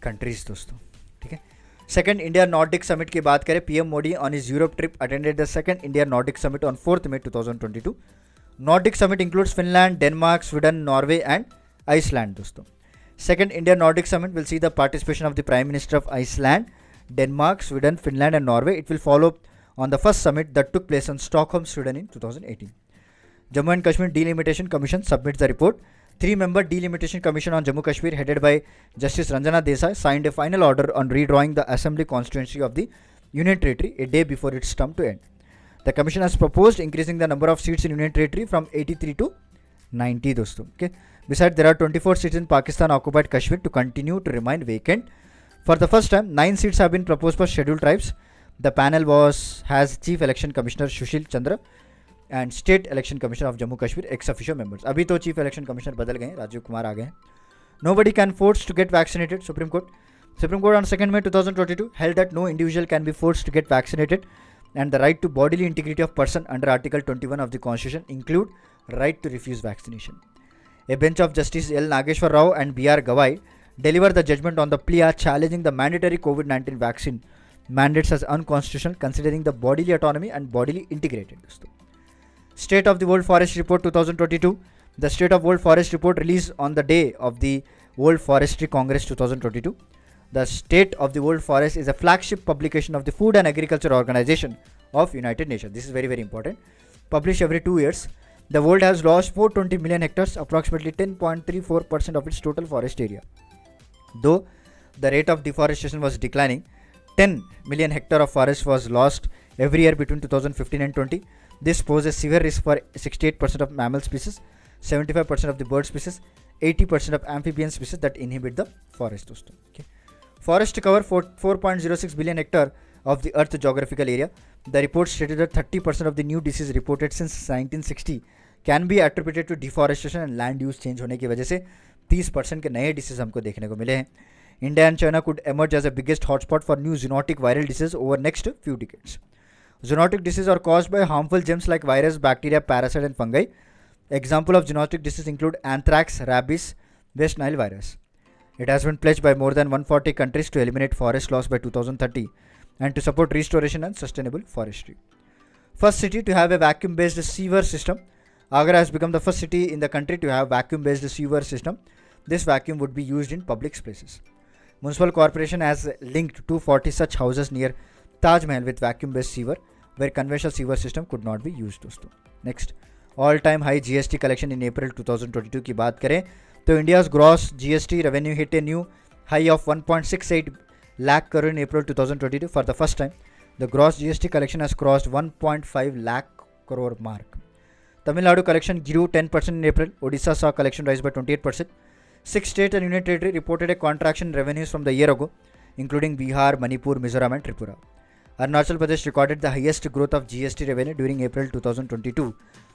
countries. दोस्तों, ठीक है. Second India Nordic Summit की बात करें, PM Modi on his Europe trip attended the second India Nordic Summit on 4th May 2022. Nordic Summit includes Finland, Denmark, Sweden, Norway and Iceland. दोस्तों, second India Nordic Summit will see the participation of the Prime Minister of Iceland, Denmark, Sweden, Finland and Norway. It will follow on the first summit that took place in Stockholm, Sweden in 2018. Jammu and Kashmir Delimitation Commission submits the report. 3-member Delimitation Commission on Jammu Kashmir headed by Justice Ranjana Desai signed a final order on redrawing the assembly constituency of the Union Territory a day before its term to end. The commission has proposed increasing the number of seats in Union Territory from 83 to 90 दोस्तों. Okay. Besides, there are 24 seats in Pakistan occupied Kashmir to continue to remain vacant. For the first time, 9 seats have been proposed for scheduled tribes. The panel has Chief Election Commissioner Sushil Chandra and State Election Commissioner of Jammu Kashmir ex officio members. अभी तो Chief Election Commissioner बदल गए, राजीव कुमार आ गए. Nobody can force to get vaccinated. Supreme Court on 2nd May 2022 held that no individual can be forced to get vaccinated, and the right to bodily integrity of person under Article 21 of the Constitution include right to refuse vaccination. A bench of Justice L. Nageshwar Rao and B.R. Gawai delivered the judgment on the plea challenging the mandatory COVID-19 vaccine mandates as unconstitutional, considering the bodily autonomy and bodily integrated. State of the World Forest Report 2022. The State of World Forest Report released on the day of the World Forestry Congress 2022. The State of the World Forest is a flagship publication of the Food and Agriculture Organization of United Nations. This is very, very important. Published every 2 years. The world has lost 420 million hectares, approximately 10.34% of its total forest area. Though the rate of deforestation was declining, 10 million hectares of forest was lost every year between 2015 and 20. This poses severe risk for 68% of mammal species, 75% of the bird species, 80% of amphibian species that inhabit the forest. Okay. Forest cover 4.06 billion hectare of the Earth geographical area. The report stated that 30% of the new disease reported since 1960 can be attributed to deforestation and land use change होने की वजह से 30% के नए disease हमको देखने को मिले हैं. India and China could emerge as the biggest hotspot for new zoonotic viral disease over next few decades. Zoonotic diseases are caused by harmful germs like virus, bacteria, parasite and fungi. Example of zoonotic diseases include anthrax, rabies, West Nile virus. It has been pledged by more than 140 countries to eliminate forest loss by 2030 and to support restoration and sustainable forestry. First city to have a vacuum-based sewer system. Agra has become the first city in the country to have vacuum-based sewer system. This vacuum would be used in public spaces. Municipal Corporation has linked 240 such houses near Taj Mahal with vacuum-based sewer, where conventional sewer system could not be used. Next, all-time high GST collection in April 2022 की बात करें तो India's gross GST revenue hit a new high of 1.68 lakh crore in April 2022. For the first time, the gross GST collection has crossed 1.5 lakh crore mark. Tamil Nadu collection grew 10% in April. Odisha saw collection rise by 28%. 6 states and Union Territory reported a contraction in revenues from the year ago, including Bihar, Manipur, Mizoram and Tripura. Arunachal Pradesh recorded the highest growth of GST revenue during April 2022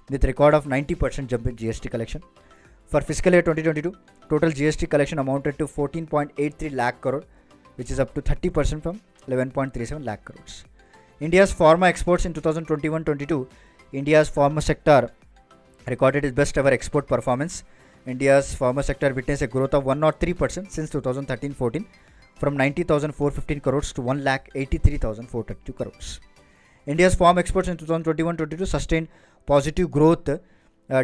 with record of 90% jump in GST collection. For fiscal year 2022, total GST collection amounted to 14.83 lakh crore, which is up to 30% from 11.37 lakh crores. India's pharma exports in 2021-22, India's pharma sector recorded its best ever export performance. India's pharma sector witnessed a growth of 103% since 2013-14 from 90,415 crores to 1,83,432 crores. India's farm exports in 2021-22 sustained positive growth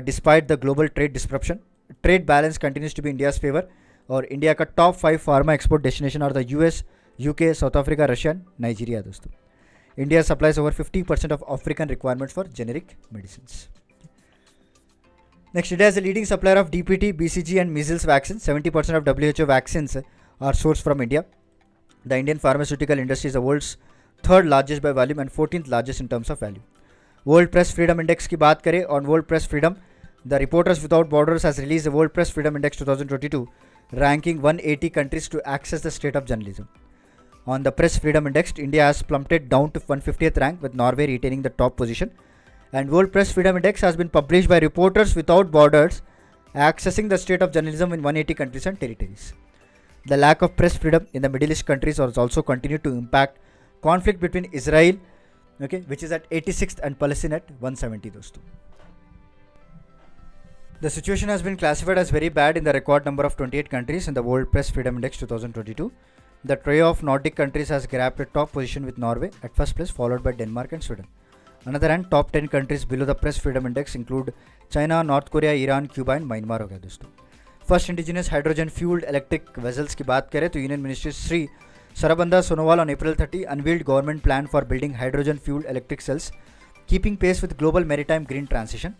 despite the global trade disruption. Trade balance continues to be India's favor और India का top 5 pharma export destination are the US, UK, South Africa, Russia and Nigeria. दोस्तों, India supplies over 50% of African requirements for generic medicine. Next, India is a leading supplier of DPT, BCG and measles vaccines. 70% of WHO vaccines are sourced from India. The Indian pharmaceutical industry is the world's third largest by volume and 14th largest in terms of value. World Press Freedom Index की बात करें, on World Press Freedom, the Reporters Without Borders has released the World Press Freedom Index 2022, ranking 180 countries to access the state of journalism. On the Press Freedom Index, India has plummeted down to 150th rank, with Norway retaining the top position. And World Press Freedom Index has been published by Reporters Without Borders, accessing the state of journalism in 180 countries and territories. The lack of press freedom in the Middle East countries has also continued to impact conflict between Israel, which is at 86th, and Palestine at 170. Dosto. The situation has been classified as very bad in the record number of 28 countries in the World Press Freedom Index 2022. The trio of Nordic countries has grabbed a top position with Norway at first place, followed by Denmark and Sweden. Another hand, top 10 countries below the Press Freedom Index include China, North Korea, Iran, Cuba and Myanmar हो गया दोस्तों. First indigenous hydrogen fueled electric vessels की बात करें तो Union Ministry Sri Sarabanda Sonowal on April 30 unveiled government plan for building hydrogen fueled electric cells, keeping pace with global maritime green transition.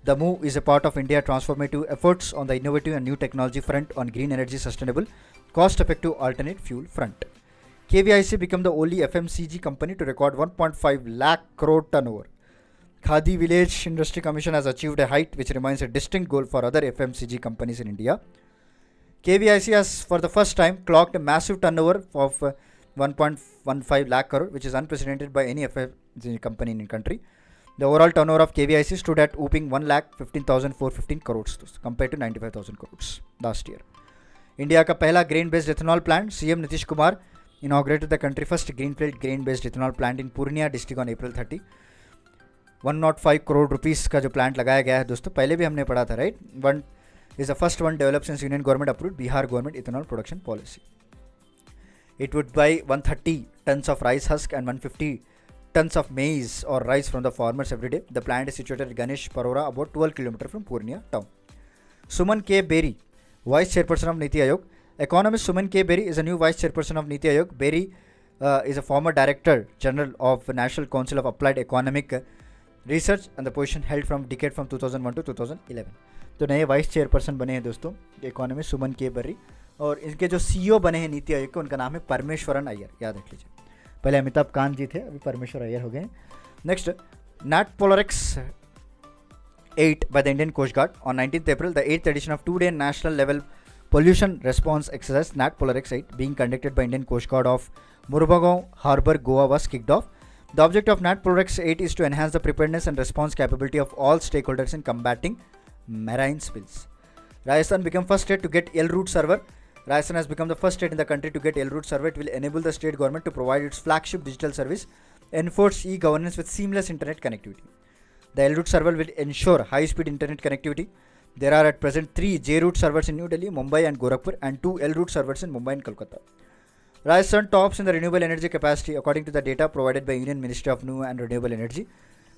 The move is a part of India's transformative efforts on the innovative and new technology front on green energy sustainable, cost-effective alternate fuel front. KVIC became the only FMCG company to record 1.5 lakh crore turnover. Khadi Village Industry Commission has achieved a height which remains a distinct goal for other FMCG companies in India. KVIC has for the first time clocked a massive turnover of 1.15 lakh crore, which is unprecedented by any FMCG company in the country. The overall turnover of KVIC stood at whooping 1,15,415 crores compared to 95,000 crores last year. India का पहला grain based ethanol plant CM Nitish Kumar inaugurated the country first greenfield grain based ethanol plant in Purnia district on April 30. 105 crore rupees का जो plant लगाया गया है दोस्तों, पहले भी हमने पढ़ा था, right? One is the first one developed since Union government approved Bihar government ethanol production policy. It would buy 130 tons of rice husk and 150 tons of maize or rice from the farmers every day. The plant is situated at Ganesh Parora, about 12 km from Purnia town. Suman K. Berry, Vice Chairperson of Niti Aayog. Economist Suman K. Berry is a new Vice Chairperson of Niti Aayog. Berry is a former Director General of National Council of Applied Economic Research and the position held from decade from 2001 to 2011. तो नए vice chairperson बने हैं दोस्तों economist सुमन के बर्री, और इनके जो CEO बने हैं नीति आयोग के, उनका नाम है परमेश्वरन अय्यर, याद रख लीजिए. पहले अमिताभ कांत जी थे, अभी परमेश्वर अय्यर हो गए. Next, NATPOLREX 8 by the Indian Coast Guard on 19th April, the 8th edition of two-day national level pollution response exercise Nat Polarix 8 being conducted by Indian Coast Guard of Murubagaon Harbour, Goa was kicked off. The objective of Nat Polarix 8 is to enhance the preparedness and response capability of all stakeholders in combating marine spills. Rajasthan became first state to get L-Root server. Rajasthan has become the first state in the country to get L-Root server. It will enable the state government to provide its flagship digital service, enforce e-governance with seamless internet connectivity. The L-Root server will ensure high-speed internet connectivity. There are at present 3 J-Root servers in New Delhi, Mumbai and Gorakhpur, and 2 L-Root servers in Mumbai and Kolkata. Rajasthan tops in the renewable energy capacity according to the data provided by Union Ministry of New and Renewable Energy.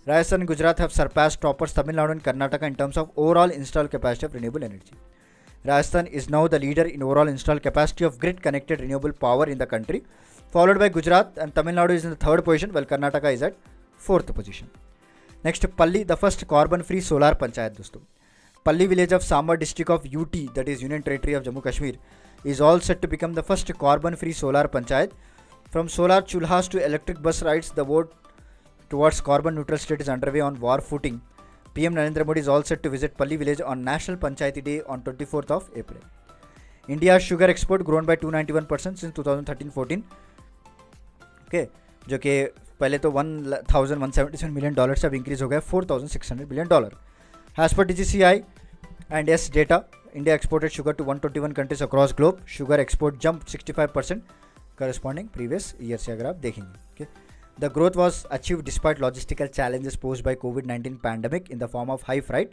Rajasthan and Gujarat have surpassed toppers Tamil Nadu and Karnataka in terms of overall installed capacity of renewable energy. Rajasthan is now the leader in overall installed capacity of grid-connected renewable power in the country, followed by Gujarat, and Tamil Nadu is in the 3rd position, while Karnataka is at 4th position. Next, Palli, the first carbon-free solar panchayat दोस्तों. Palli village of Samba district of UT, that is Union Territory of Jammu Kashmir, is all set to become the first carbon-free solar panchayat. From solar chulhas to electric bus rides, the vote towards carbon neutral state is underway on war footing. PM Narendra Modi is all set to visit Palli village on National Panchayati Day on 24th of April. India's sugar export grown by 291% since 2013-14. Okay, जो कि पहले तो $1,177 million से अब increase हो गया $4,600 million. As per DGCI and S data, India exported sugar to 121 countries across globe. Sugar export jumped 65% corresponding previous year से अगर आप देखेंगे. Okay. The growth was achieved despite logistical challenges posed by COVID-19 pandemic in the form of high freight.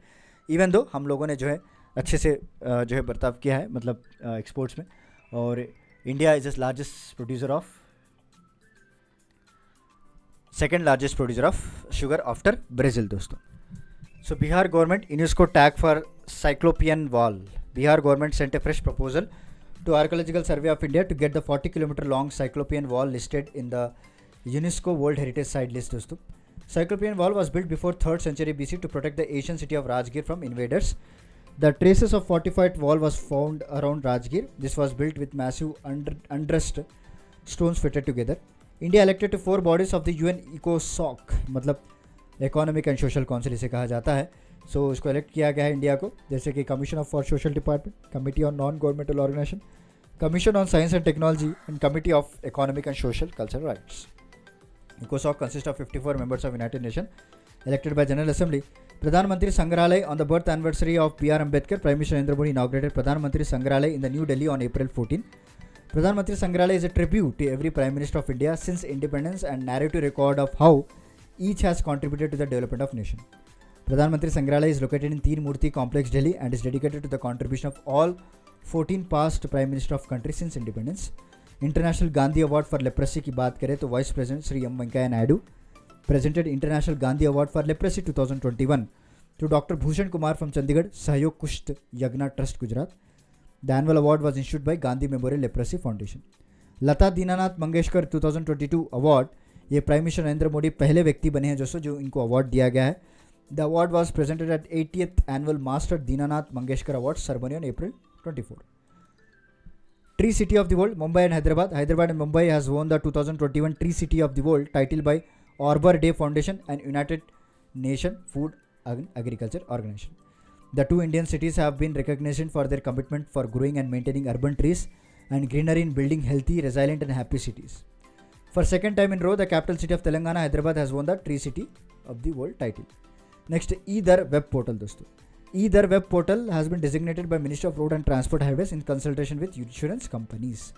Even though हम लोगों ने जो है अच्छे से जो है बर्ताव किया है मतलब एक्सपोर्ट्स में, और India is the largest producer of second largest producer of sugar after Brazil दोस्तों. So Bihar government UNESCO tag for Cyclopean wall. Bihar government sent a fresh proposal to Archaeological Survey of India to get the 40-kilometer long Cyclopean wall listed in the UNESCO World Heritage Site list दोस्तों. Cyclopean wall was built before 3rd century BC to protect the ancient city of Rajgir from invaders. The traces of fortified wall was found around Rajgir. This was built with massive undressed stones fitted together. India elected to 4 bodies of the UN ECOSOC, मतलब economic and social council इसे कहा जाता है. सो उसको elect किया गया है India को, जैसे कि commission of for social department, committee on non governmental organisation, commission on science and technology and committee of economic and social cultural rights. ECOSOC consists of 54 members of United Nations elected by General Assembly. Pradhan Sangrahalay on the birth anniversary of B.R. Ambedkar, Prime Minister Narendra Modi inaugurated Pradhan Mantri Sangrahalay in the New Delhi on April 14. Pradhan Mantri Sangrahalay is a tribute to every Prime Minister of India since independence and narrative record of how each has contributed to the development of nation. Pradhan Mantri Sangrahalay is located in Teen Murti Complex, Delhi, and is dedicated to the contribution of all 14 past Prime Minister of country since independence. International Gandhi award for leprosy की बात करें तो vice president Shri M Venkaiah Naidu presented international Gandhi award for leprosy 2021 to doctor Bhushan Kumar from Chandigarh Sahyog Kushth Yagna trust Gujarat. The annual award was institute by Gandhi memorial leprosy foundation. Lata Deenanath Mangeshkar 2022 award, ये prime minister Narendra Modi पहले व्यक्ति बने हैं जो इनको अवार्ड दिया गया है. The award was presented at 80th Annual Master Dinanath Mangeshkar Awards ceremony on April 24. Tree City of the World, Mumbai and Hyderabad. Hyderabad and Mumbai has won the 2021 Tree City of the World title by Arbor Day Foundation and United Nations Food and Agriculture Organization. The two Indian cities have been recognized for their commitment for growing and maintaining urban trees and greenery in building healthy, resilient and happy cities. For second time in row, the capital city of Telangana, Hyderabad has won the Tree City of the World title. Next, eDar web portal दोस्तों. eDar web portal has been designated by Ministry of Road and Transport Highways in consultation with insurance companies.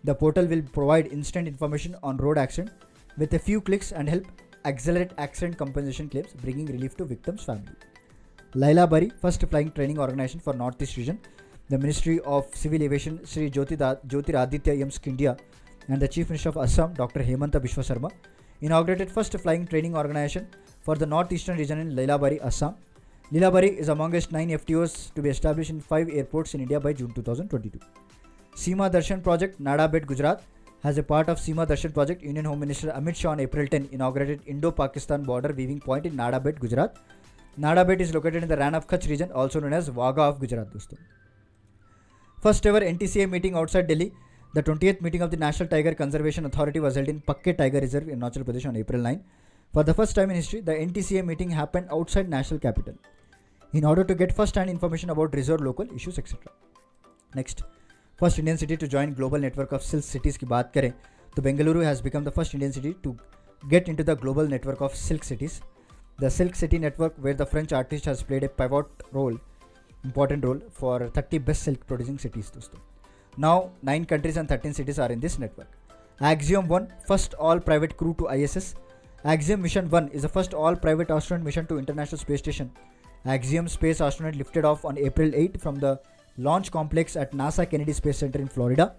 The portal will provide instant information on road accident with a few clicks and help accelerate accident compensation claims, bringing relief to victims' family. Laila Bari, first flying training organization for Northeast region. The Ministry of Civil Aviation, Sri Jyotiraditya M. Scindia, and the Chief Minister of Assam, Dr. Hemanta Biswa Sarma, inaugurated first flying training organization for the northeastern region in Laila Bari, Assam. Laila Bari is amongst 9 FTOs to be established in 5 airports in India by June 2022. Seema Darshan project, Nada Bet, Gujarat, has a part of Seema Darshan project. Union Home Minister Amit Shah on April 10 inaugurated Indo-Pakistan border weaving point in Nada Bet, Gujarat. Nada Bet is located in the Ran of Kutch region, also known as Wagah of Gujarat. First ever NTCA meeting outside Delhi. The 20th meeting of the National Tiger Conservation Authority was held in Pakke Tiger Reserve in Arunachal Pradesh on April 9. For the first time in history, the NTCA meeting happened outside national capital in order to get first-hand information about reserve local issues, etc. Next, first Indian city to join global network of silk cities की बात करें तो Bengaluru has become the first Indian city to get into the global network of silk cities. The Silk City network, where the French artist has played a important role for 30 best silk producing cities. Now 9 countries and 13 cities are in this network. Axiom 1, first all private crew to ISS. Axiom Mission 1 is the first all private astronaut mission to International Space Station. Axiom Space astronaut lifted off on April 8 from the launch complex at NASA Kennedy Space Center in Florida.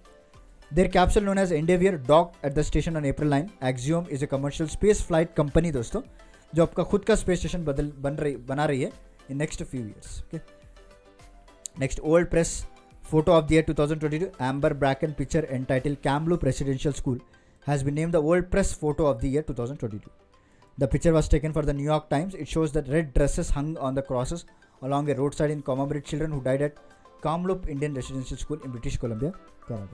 Their capsule known as Endeavour docked at the station on April 9. Axiom is a commercial space flight company दोस्तों जो आपका खुद का space station बना रही है in next few years. Okay. Next, Old Press photo of the year 2022. Amber Bracken picture entitled Kamloops Residential School has been named the World Press photo of the year 2022. The picture was taken for the New York Times. It shows that red dresses hung on the crosses along a roadside in commemorate children who died at Kamloops Indian Residential School in British Columbia, Canada.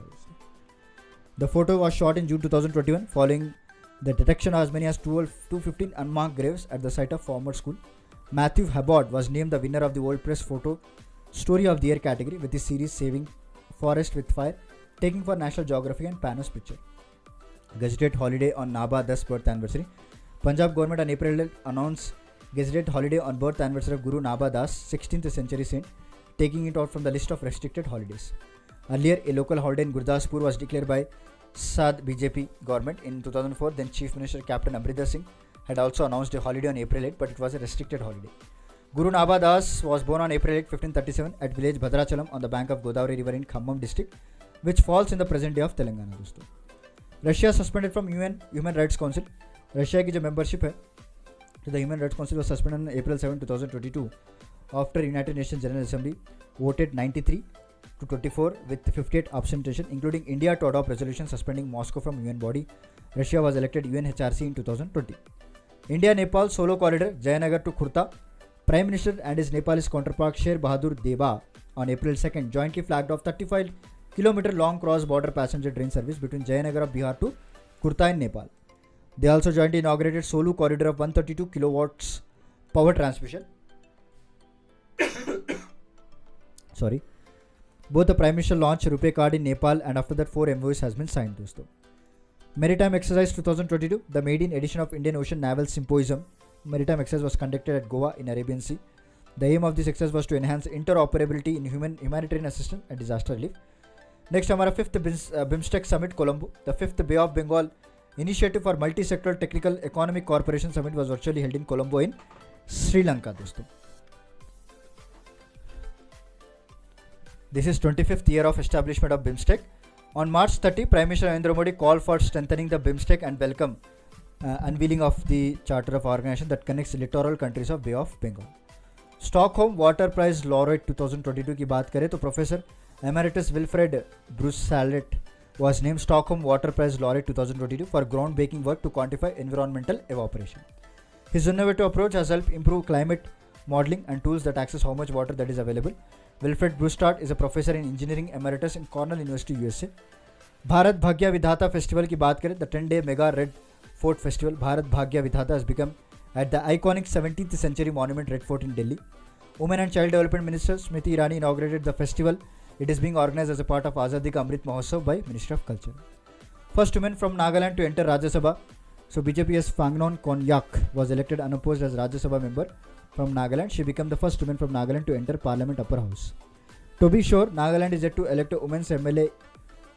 The photo was shot in June 2021 following the detection of as many as 215 unmarked graves at the site of former school. Matthew Habord was named the winner of the World Press Photo Story of the Year category with his series Saving Forest with Fire, taking for National Geographic and Panos picture. Gazetted holiday on Naba 10th birth anniversary. Punjab government on April announced gazetted holiday on birth anniversary of Guru Naba Das, 16th century saint, taking it out from the list of restricted holidays. Earlier, a local holiday in Gurdaspur was declared by Sad BJP government in 2004. Then Chief Minister Captain Amrinder Singh had also announced a holiday on April 8, but it was a restricted holiday. Guru Naba Das was born on April 8, 1537 at village Bhadrachalam on the bank of Godavari river in Khammam district, which falls in the present day of Telangana. Russia suspended from UN Human Rights Council. Russia की जो membership है to the Human Rights Council was suspended on April 7, 2022 after United Nations General Assembly voted 93 to 24 with 58 abstention, including India, to adopt resolution suspending Moscow from UN body. Russia was elected UNHRC in 2020. India-Nepal solo corridor Jayanagar to Khurta. Prime Minister and his Nepalese counterpart Sher Bahadur Deba on April 2nd jointly flagged off 35-kilometer long cross-border passenger train service between Jayanagar of Bihar to Khurta in Nepal. They also jointly inaugurated Solu corridor of 132 kilowatts power transmission. Sorry. Both the Prime Minister launched RuPay card in Nepal, and after that 4 MOUs has been signed. Maritime Exercise 2022, the maiden edition of Indian Ocean Naval Symposium. Maritime exercise was conducted at Goa in Arabian Sea. The aim of this exercise was to enhance interoperability in humanitarian assistance and disaster relief. Next, our 5th BIMSTEC Summit, Colombo. The 5th Bay of Bengal Initiative for Multi-Sectoral Technical Economic Cooperation Summit was virtually held in Colombo in Sri Lanka. This is 25th year of establishment of BIMSTEC. On March 30, Prime Minister Narendra Modi called for strengthening the BIMSTEC and welcome unveiling of the Charter of Organization that connects littoral countries of Bay of Bengal. Stockholm Water Prize Laureate 2022 की बात करें तो Professor Emeritus Wilfred Bruce Sallet was named Stockholm Water Prize Laureate 2022 for groundbreaking work to quantify environmental evaporation. His innovative approach has helped improve climate modeling and tools that access how much water that is available. Wilfred Brustad is a professor in engineering emeritus in Cornell University, USA. Bharat भाग्य विधाता festival की बात करें, the 10-day mega red fort festival Bharat भाग्य विधाता has become at the iconic 17th century monument Red Fort in Delhi. Women and Child Development Minister Smriti Irani inaugurated the festival. It is being organized as a part of Azadi Ka Amrit Mahotsav by Ministry of Culture. First woman from Nagaland to enter Rajya Sabha. So BJP's Phangnon Konyak was elected unopposed as Rajya Sabha member from Nagaland. She became the first woman from Nagaland to enter Parliament Upper House. To be sure, Nagaland is yet to elect a women's MLA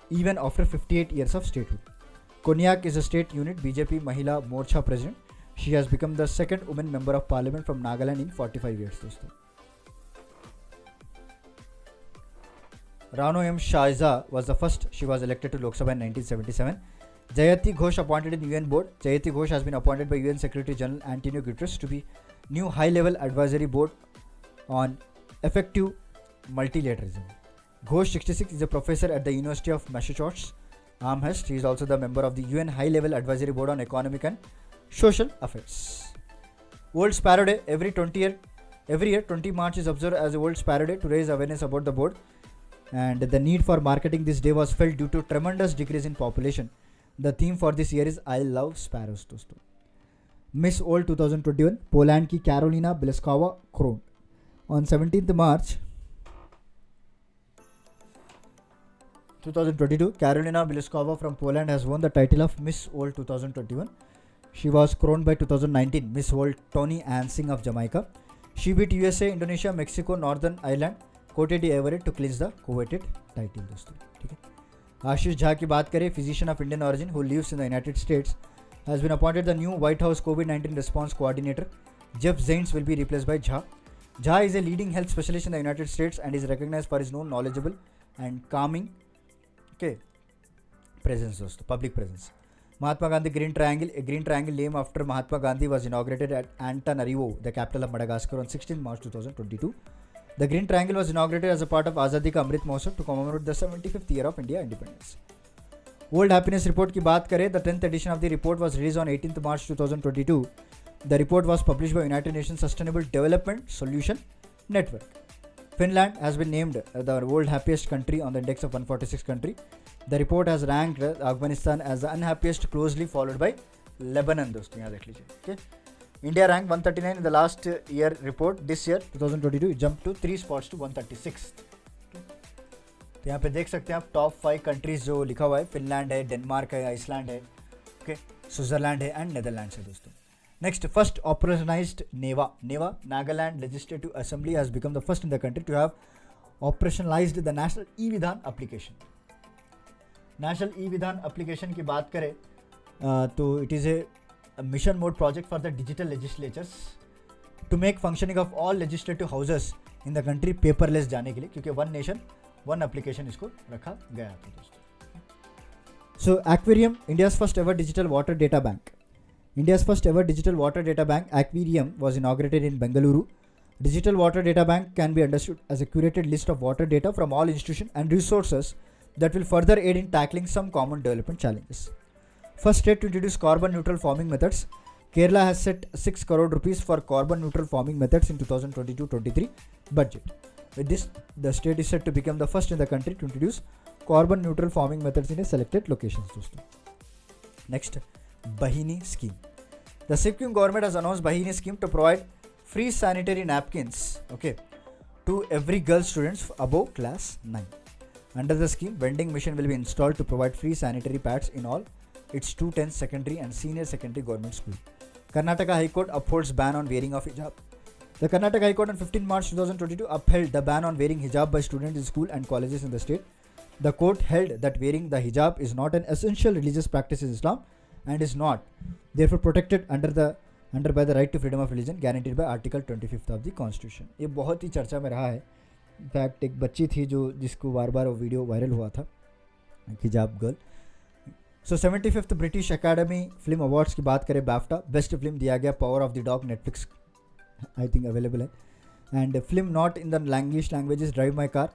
even after 58 years of statehood. Konyak is a state unit BJP Mahila Morcha president. She has become the second woman member of parliament from Nagaland in 45 years. Rano M. Shaiza was the first. She was elected to Lok Sabha in 1977. Jayati Ghosh appointed in UN board. Jayati Ghosh has been appointed by UN Secretary General Antonio Guterres to be new high-level advisory board on effective multilateralism. Ghosh, 66, is a professor at the University of Massachusetts Amherst. He is also the member of the UN High-Level Advisory Board on Economic and Social Affairs. World Sparrow Day. Every year 20 March is observed as a World Sparrow Day to raise awareness about the board, and the need for marketing this day was felt due to tremendous decrease in population. The theme for this year is I Love Sparrows. Miss World 2021, Poland की Karolina Pliskova crowned on 17th March 2022. Karolina Pliskova from Poland has won the title of Miss World 2021. She was crowned by 2019 Miss World Tony Ansing of Jamaica. She beat USA, Indonesia, Mexico, Northern Ireland, Cote d'Ivoire to clinch the coveted title. दोस्तों ठीक है. आशीष झा की बात करें, physician of Indian origin who lives in the United States, has been appointed the new White House COVID-19 response coordinator. Jeff Zients will be replaced by Jha. Jha is a leading health specialist in the United States and is recognized for his known knowledgeable and calming presence, दोस्तों, public presence. Mahatma Gandhi Green Triangle, a green triangle named after Mahatma Gandhi, was inaugurated at Antananarivo, the capital of Madagascar, on 16 March 2022. The Green Triangle was inaugurated as a part of Azadi Ka Amrit Mahotsav to commemorate the 75th year of India independence. World Happiness Report की बात करें, the 10th edition of the report was released on 18th March 2022. The report was published by United Nations Sustainable Development Solution Network. Finland has been named the world happiest country on the index of 146 country. The report has ranked Afghanistan as the unhappiest, closely followed by Lebanon. दोस्तों यहाँ देख लीजिए. Okay. India ranked 139 in the last year report. This year 2022 it jumped to 3 spots to 136. तो यहाँ पे देख सकते हैं आप टॉप 5 कंट्रीज जो लिखा हुआ है. फिनलैंड है, डेनमार्क है, आइसलैंड है, ओके, स्विट्जरलैंड है एंड नेदरलैंड्स है दोस्तों. Next, first operationalized NEVA. NEVA, Nagaland Legislative Assembly, has become the first in the country to have operationalized the National E-Vidhan application. National E-Vidhan application की बात करें तो it is a mission mode project for the digital legislatures to make functioning of all legislative houses in the country paperless जाने के लिए, क्योंकि one nation one application इसको रखा गया था दोस्तों. So Aquarium, India's first ever digital water data bank. India's first ever digital water data bank, Aquarium, was inaugurated in Bengaluru. Digital water data bank can be understood as a curated list of water data from all institutions and resources that will further aid in tackling some common development challenges. First state to introduce carbon neutral farming methods. Kerala has set 6 crore rupees for carbon neutral farming methods in 2022-23 budget. With this, the state is set to become the first in the country to introduce carbon neutral farming methods in a selected locations. Next, Bahini scheme. The Sikkim government has announced Bahini scheme to provide free sanitary napkins, okay, to every girl students above class 9. Under the scheme, vending machine will be installed to provide free sanitary pads in all its 210 secondary and senior secondary government school. Karnataka High Court upholds ban on wearing of hijab. The Karnataka High Court on 15 March 2022 upheld the ban on wearing hijab by students in school and colleges in the state. The court held that wearing the hijab is not an essential religious practice in Islam and is not therefore protected under by the right to freedom of religion guaranteed by Article 25 of the Constitution. ये बहुत ही चर्चा में रहा है. In fact एक बच्ची थी जिसको बार बार वो वीडियो वायरल हुआ था, हिजाब girl. So 75th British academy film awards की बात करें, बाफ्टा बेस्ट फिल्म दिया गया Power of the Dog, Netflix I think available है. And film not in the English language Drive My Car.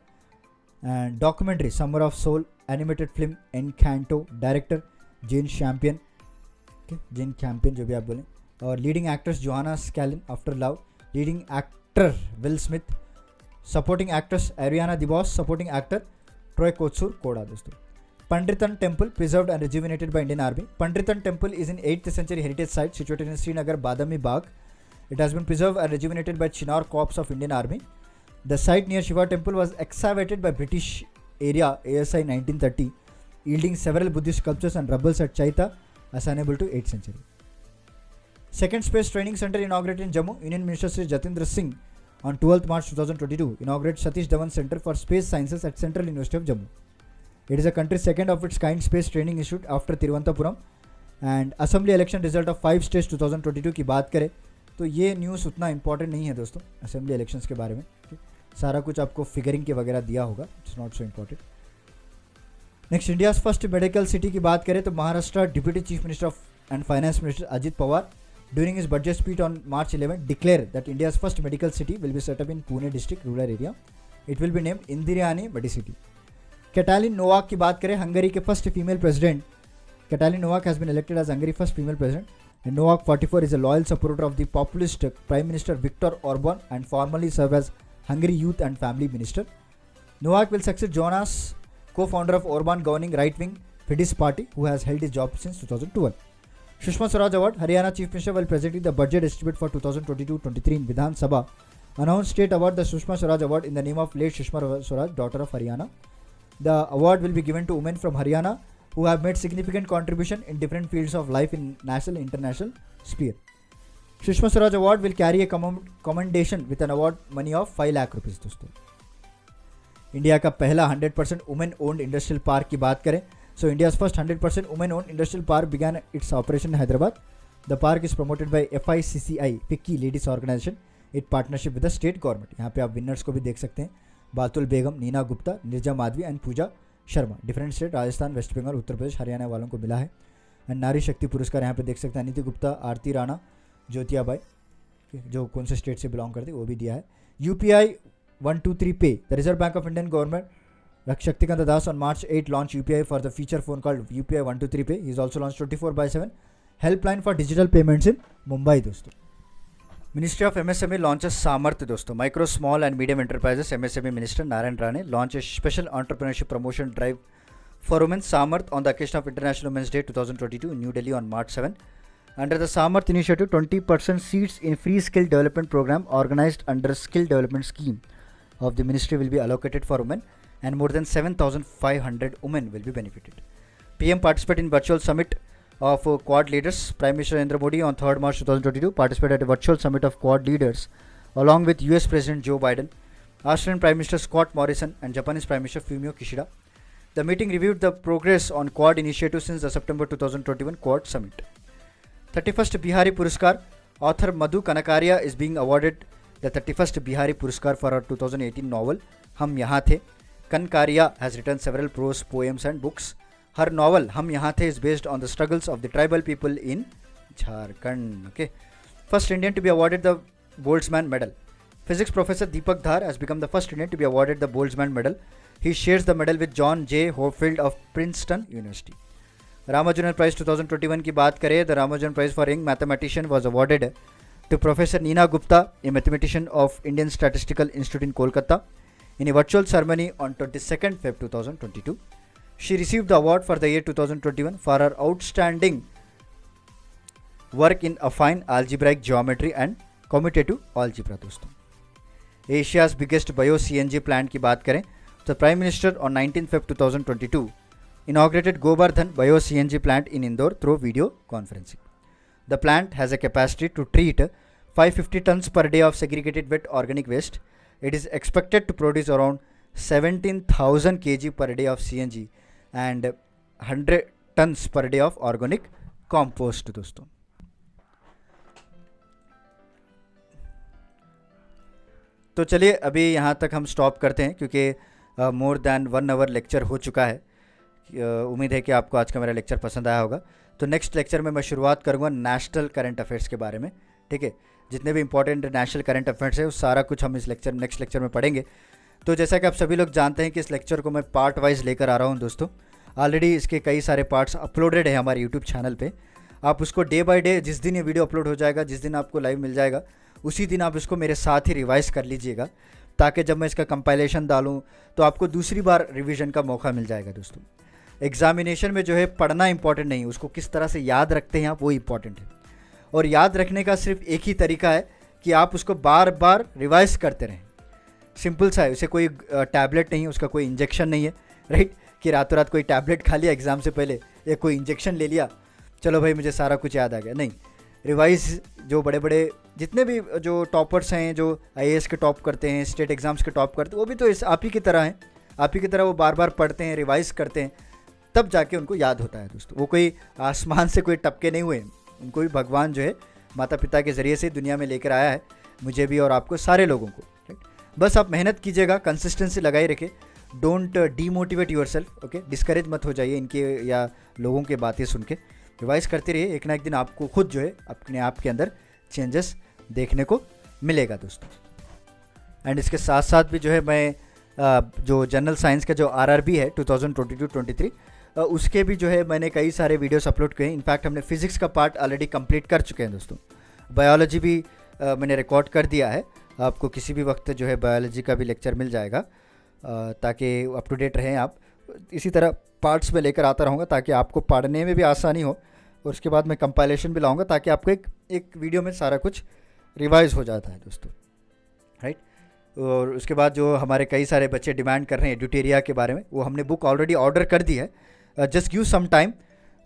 And documentary Summer of Soul, animated film Encanto, director Jane Campion, Jane Campion जो भी आप बोलें. और leading actress Joanna Scanlan After Love, leading actor Will Smith, supporting actress Ariana दिबॉस, supporting actor Troy कोत्सूर कोड़ा दोस्तों. Pandritan Temple preserved and rejuvenated by Indian Army. Pandritan Temple is an 8th century heritage site situated in Srinagar, Badami Bagh. It has been preserved and rejuvenated by Chinar Corps of Indian Army. The site near Shiva Temple was excavated by British area ASI 1930, yielding several Buddhist sculptures and rubbles at Chaita assignable to 8th century. Second Space Training Center inaugurated in Jammu. Union Minister Sri Jatendra Singh on 12th March 2022 inaugurated Satish Dhawan Center for Space Sciences at Central University of Jammu. It is the country's second of its kind space training institute after Tiruvananthapuram. And assembly election result of 5 states 2022 की बात करें तो ये news उतना important नहीं है दोस्तों assembly elections के बारे में. सारा कुछ आपको फिगरिंग के वगैरह दिया होगा, it's not so important. Next, India's first medical city की बात करें तो Maharashtra deputy chief minister of and finance minister Ajit Pawar during his budget speech on March 11 declare that India's first medical city will be set up in Pune district rural area. It will be named Indrayani medicity. Katalin Novak की बात करें, Hungary के first female president. Katalin Novak has been elected as Hungary first female president. And Novak 44 is a loyal supporter of the populist Prime Minister Viktor Orban and formerly served as Hungary Youth and Family Minister. Novak will succeed Jonas, co-founder of Orban governing right-wing Fidesz party, who has held his job since 2012. Sushma Swaraj Award, Haryana Chief Minister while presenting the budget estimate for 2022-23 in Vidhan Sabha announced state award the Sushma Swaraj Award in the name of late Sushma Swaraj, daughter of Haryana. The award will be given to women from Haryana who have made significant contribution in different fields of life in national and international sphere. Sushma Swaraj Award will carry a commendation with an award money of 5 lakh rupees दोस्तों. India का पहला 100% women owned industrial park की बात करें, so India's first 100% women owned industrial park began its operation in Hyderabad. The park is promoted by FICCI, FICCI Ladies Organization, in partnership with the state government. यहाँ पे आप winners को भी देख सकते हैं, Batool Begum, Neena Gupta, Nirja Madhavi and Pooja Sharma. Different state Rajasthan, West Bengal, Uttar Pradesh, Haryana वालों को मिला है. एंड नारी शक्ति पुरस्कार यहाँ पे देख सकते हैं, अनिति गुप्ता, आरती राणा, ज्योतिया बाई, जो कौन से स्टेट से बिलोंग करते वो भी दिया है. UPI 123 पे, the reserve bank of Indian government Shaktikanta Das on March 8 launched UPI for the feature phone called UPI 123 पे. He is also launched 24/7 helpline for digital payments in Mumbai दोस्तों. Ministry of MSME launches Samarth दोस्तों. Micro, Small and Medium Enterprises MSME Minister Narayan Rane launched a special entrepreneurship promotion drive for women Samarth on the occasion of International Women's Day 2022 in New Delhi on March 7. Under the Samarth initiative, 20% seats in free skill development program organized under skill development scheme of the ministry will be allocated for women and more than 7,500 women will be benefited. PM participate in virtual summit of Quad leaders. Prime Minister Narendra Modi on 3rd March 2022 participated at a virtual summit of Quad leaders along with US President Joe Biden, Australian Prime Minister Scott Morrison and Japanese Prime Minister Fumio Kishida. The meeting reviewed the progress on Quad initiative since the September 2021 Quad summit. 31st Bihari Puraskar, author Madhu Kanakaria is being awarded the 31st Bihari Puraskar for her 2018 novel Hum Yahan The. Kanakaria has written several prose poems and books. Her novel Hum Yahan The is based on the struggles of the tribal people in Jharkhand. Okay. First Indian to be awarded the Boltzmann Medal. Physics professor Deepak Dhar has become the first Indian to be awarded the Boltzmann Medal. He shares the medal with John J. Hopefield of Princeton University. Ramanujan Prize 2021 की बात करें, the Ramanujan Prize for Young Mathematician was awarded to Professor Neena Gupta, a mathematician of Indian Statistical Institute in Kolkata, in a virtual ceremony on 22nd Feb 2022. She received the award for the year 2021 for her outstanding work in affine algebraic geometry and commutative algebra. दोस्तों, Asia's biggest bio-CNG plant की बात करें, the Prime Minister on 19th Feb 2022 inaugurated Gobardhan bio-CNG plant in Indore through video conferencing. The plant has a capacity to treat 550 tons per day of segregated wet organic waste. It is expected to produce around 17,000 kg per day of CNG and 100 tons per day of organic compost. दोस्तों, तो चलिए अभी यहाँ तक हम stop करते हैं क्योंकि मोर दैन 1 आवर लेक्चर हो चुका है. उम्मीद है कि आपको आज का मेरा लेक्चर पसंद आया होगा. तो नेक्स्ट लेक्चर में मैं शुरुआत करूँगा नेशनल करंट अफेयर्स के बारे में. ठीक है, जितने भी इंपॉर्टेंट नेशनल करंट अफेयर्स है वो सारा कुछ हम इस नेक्स्ट लेक्चर में पढ़ेंगे. तो जैसा कि आप सभी लोग जानते हैं कि इस लेक्चर को मैं पार्ट वाइज लेकर आ रहा हूँ दोस्तों. ऑलरेडी इसके कई सारे पार्ट्स अपलोडेड है हमारे यूट्यूब चैनल पे. आप उसको डे बाय डे, जिस दिन ये वीडियो अपलोड हो जाएगा, जिस दिन आपको लाइव मिल जाएगा, उसी दिन आप इसको मेरे साथ ही रिवाइज़ कर लीजिएगा, ताकि जब मैं इसका कंपाइलेशन डालूँ तो आपको दूसरी बार रिवीजन का मौका मिल जाएगा दोस्तों। एग्जामिनेशन में जो है पढ़ना इंपॉर्टेंट नहीं, उसको किस तरह से याद रखते हैं आप, वो इंपॉर्टेंट है। और याद रखने का सिर्फ एक ही तरीका है कि आप उसको बार बार रिवाइज करते रहें। सिंपल सा है, उसे कोई टैबलेट नहीं है, उसका कोई इंजेक्शन नहीं है, राइट, कि रातों रात कोई टैबलेट खा लिया एग्ज़ाम से पहले या कोई इंजेक्शन ले लिया, चलो भाई मुझे सारा कुछ याद आ गया। नहीं, रिवाइज जो बड़े बड़े जितने भी जो टॉपर्स हैं, जो IAS के टॉप करते हैं, स्टेट एग्ज़ाम्स के टॉप करते हैं, वो भी तो इस आप ही की तरह हैं, आप ही की तरह वो बार बार पढ़ते हैं, रिवाइज करते हैं, तब जाके उनको याद होता है दोस्तों। वो कोई आसमान से कोई टपके नहीं हुए, उनको भी भगवान जो है माता पिता के ज़रिए से दुनिया में लेकर आया है, मुझे भी और आपको, सारे लोगों को, राइट। बस आप मेहनत कीजिएगा, कंसिस्टेंसी लगाए रखें, don't demotivate yourself, okay, discourage मत हो जाइए इनके या लोगों की बातें सुन के, रिवाइज करते रहिए, एक ना एक दिन आपको खुद जो है अपने आप के अंदर चेंजेस देखने को मिलेगा दोस्तों। एंड इसके साथ साथ भी जो है मैं जो जनरल साइंस का जो RRB है 2022-23 उसके भी जो है मैंने कई सारे वीडियोस अपलोड किए हैं। इनफैक्ट हमने फिजिक्स का पार्ट ऑलरेडी कंप्लीट कर चुके हैं दोस्तों। बायोलॉजी भी मैंने रिकॉर्ड कर दिया है, आपको किसी भी वक्त जो है बायोलॉजी का भी लेक्चर मिल जाएगा, ताकि अप टू डेट रहें आप। इसी तरह पार्ट्स में लेकर आता रहूँगा ताकि आपको पढ़ने में भी आसानी हो, और उसके बाद मैं कंपाइलेशन भी लाऊंगा ताकि आपको एक वीडियो में सारा कुछ रिवाइज हो जाता है दोस्तों, राइट। और उसके बाद जो हमारे कई सारे बच्चे डिमांड कर रहे हैं एड्यूटेरिया के बारे में, वो हमने बुक ऑलरेडी ऑर्डर कर दी है। जस्ट गिव सम टाइम,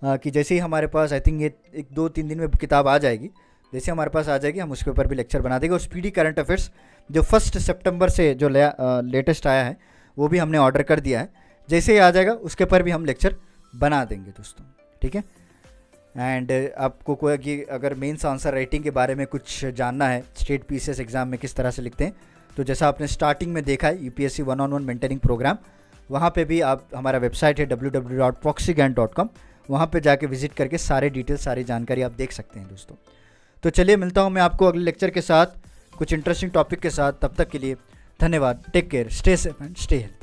कि जैसे ही हमारे पास, आई थिंक ये 1-2-3 दिन में किताब आ जाएगी, जैसे हमारे पास आ जाएगी हम उसके ऊपर भी लेक्चर बना देंगे। और स्पीडी करंट अफेयर्स जो 1 सितंबर से जो लेटेस्ट आया है वो भी हमने ऑर्डर कर दिया है, जैसे ही आ जाएगा उसके ऊपर भी हम लेक्चर बना देंगे दोस्तों, ठीक है। एंड आपको कोई कि अगर मेंस आंसर राइटिंग के बारे में कुछ जानना है, स्टेट PCS एग्ज़ाम में किस तरह से लिखते हैं, तो जैसा आपने स्टार्टिंग में देखा है UPSC 1-on-1 मेंटरिंग प्रोग्राम, वहाँ पे भी आप, हमारा वेबसाइट है www.proxygan.com, वहाँ पे जाके विजिट करके सारे डिटेल्स, सारी जानकारी आप देख सकते हैं दोस्तों। तो चलिए मिलता हूँ मैं आपको अगले लेक्चर के साथ, कुछ इंटरेस्टिंग टॉपिक के साथ। तब तक के लिए धन्यवाद, take care, stay safe and stay healthy.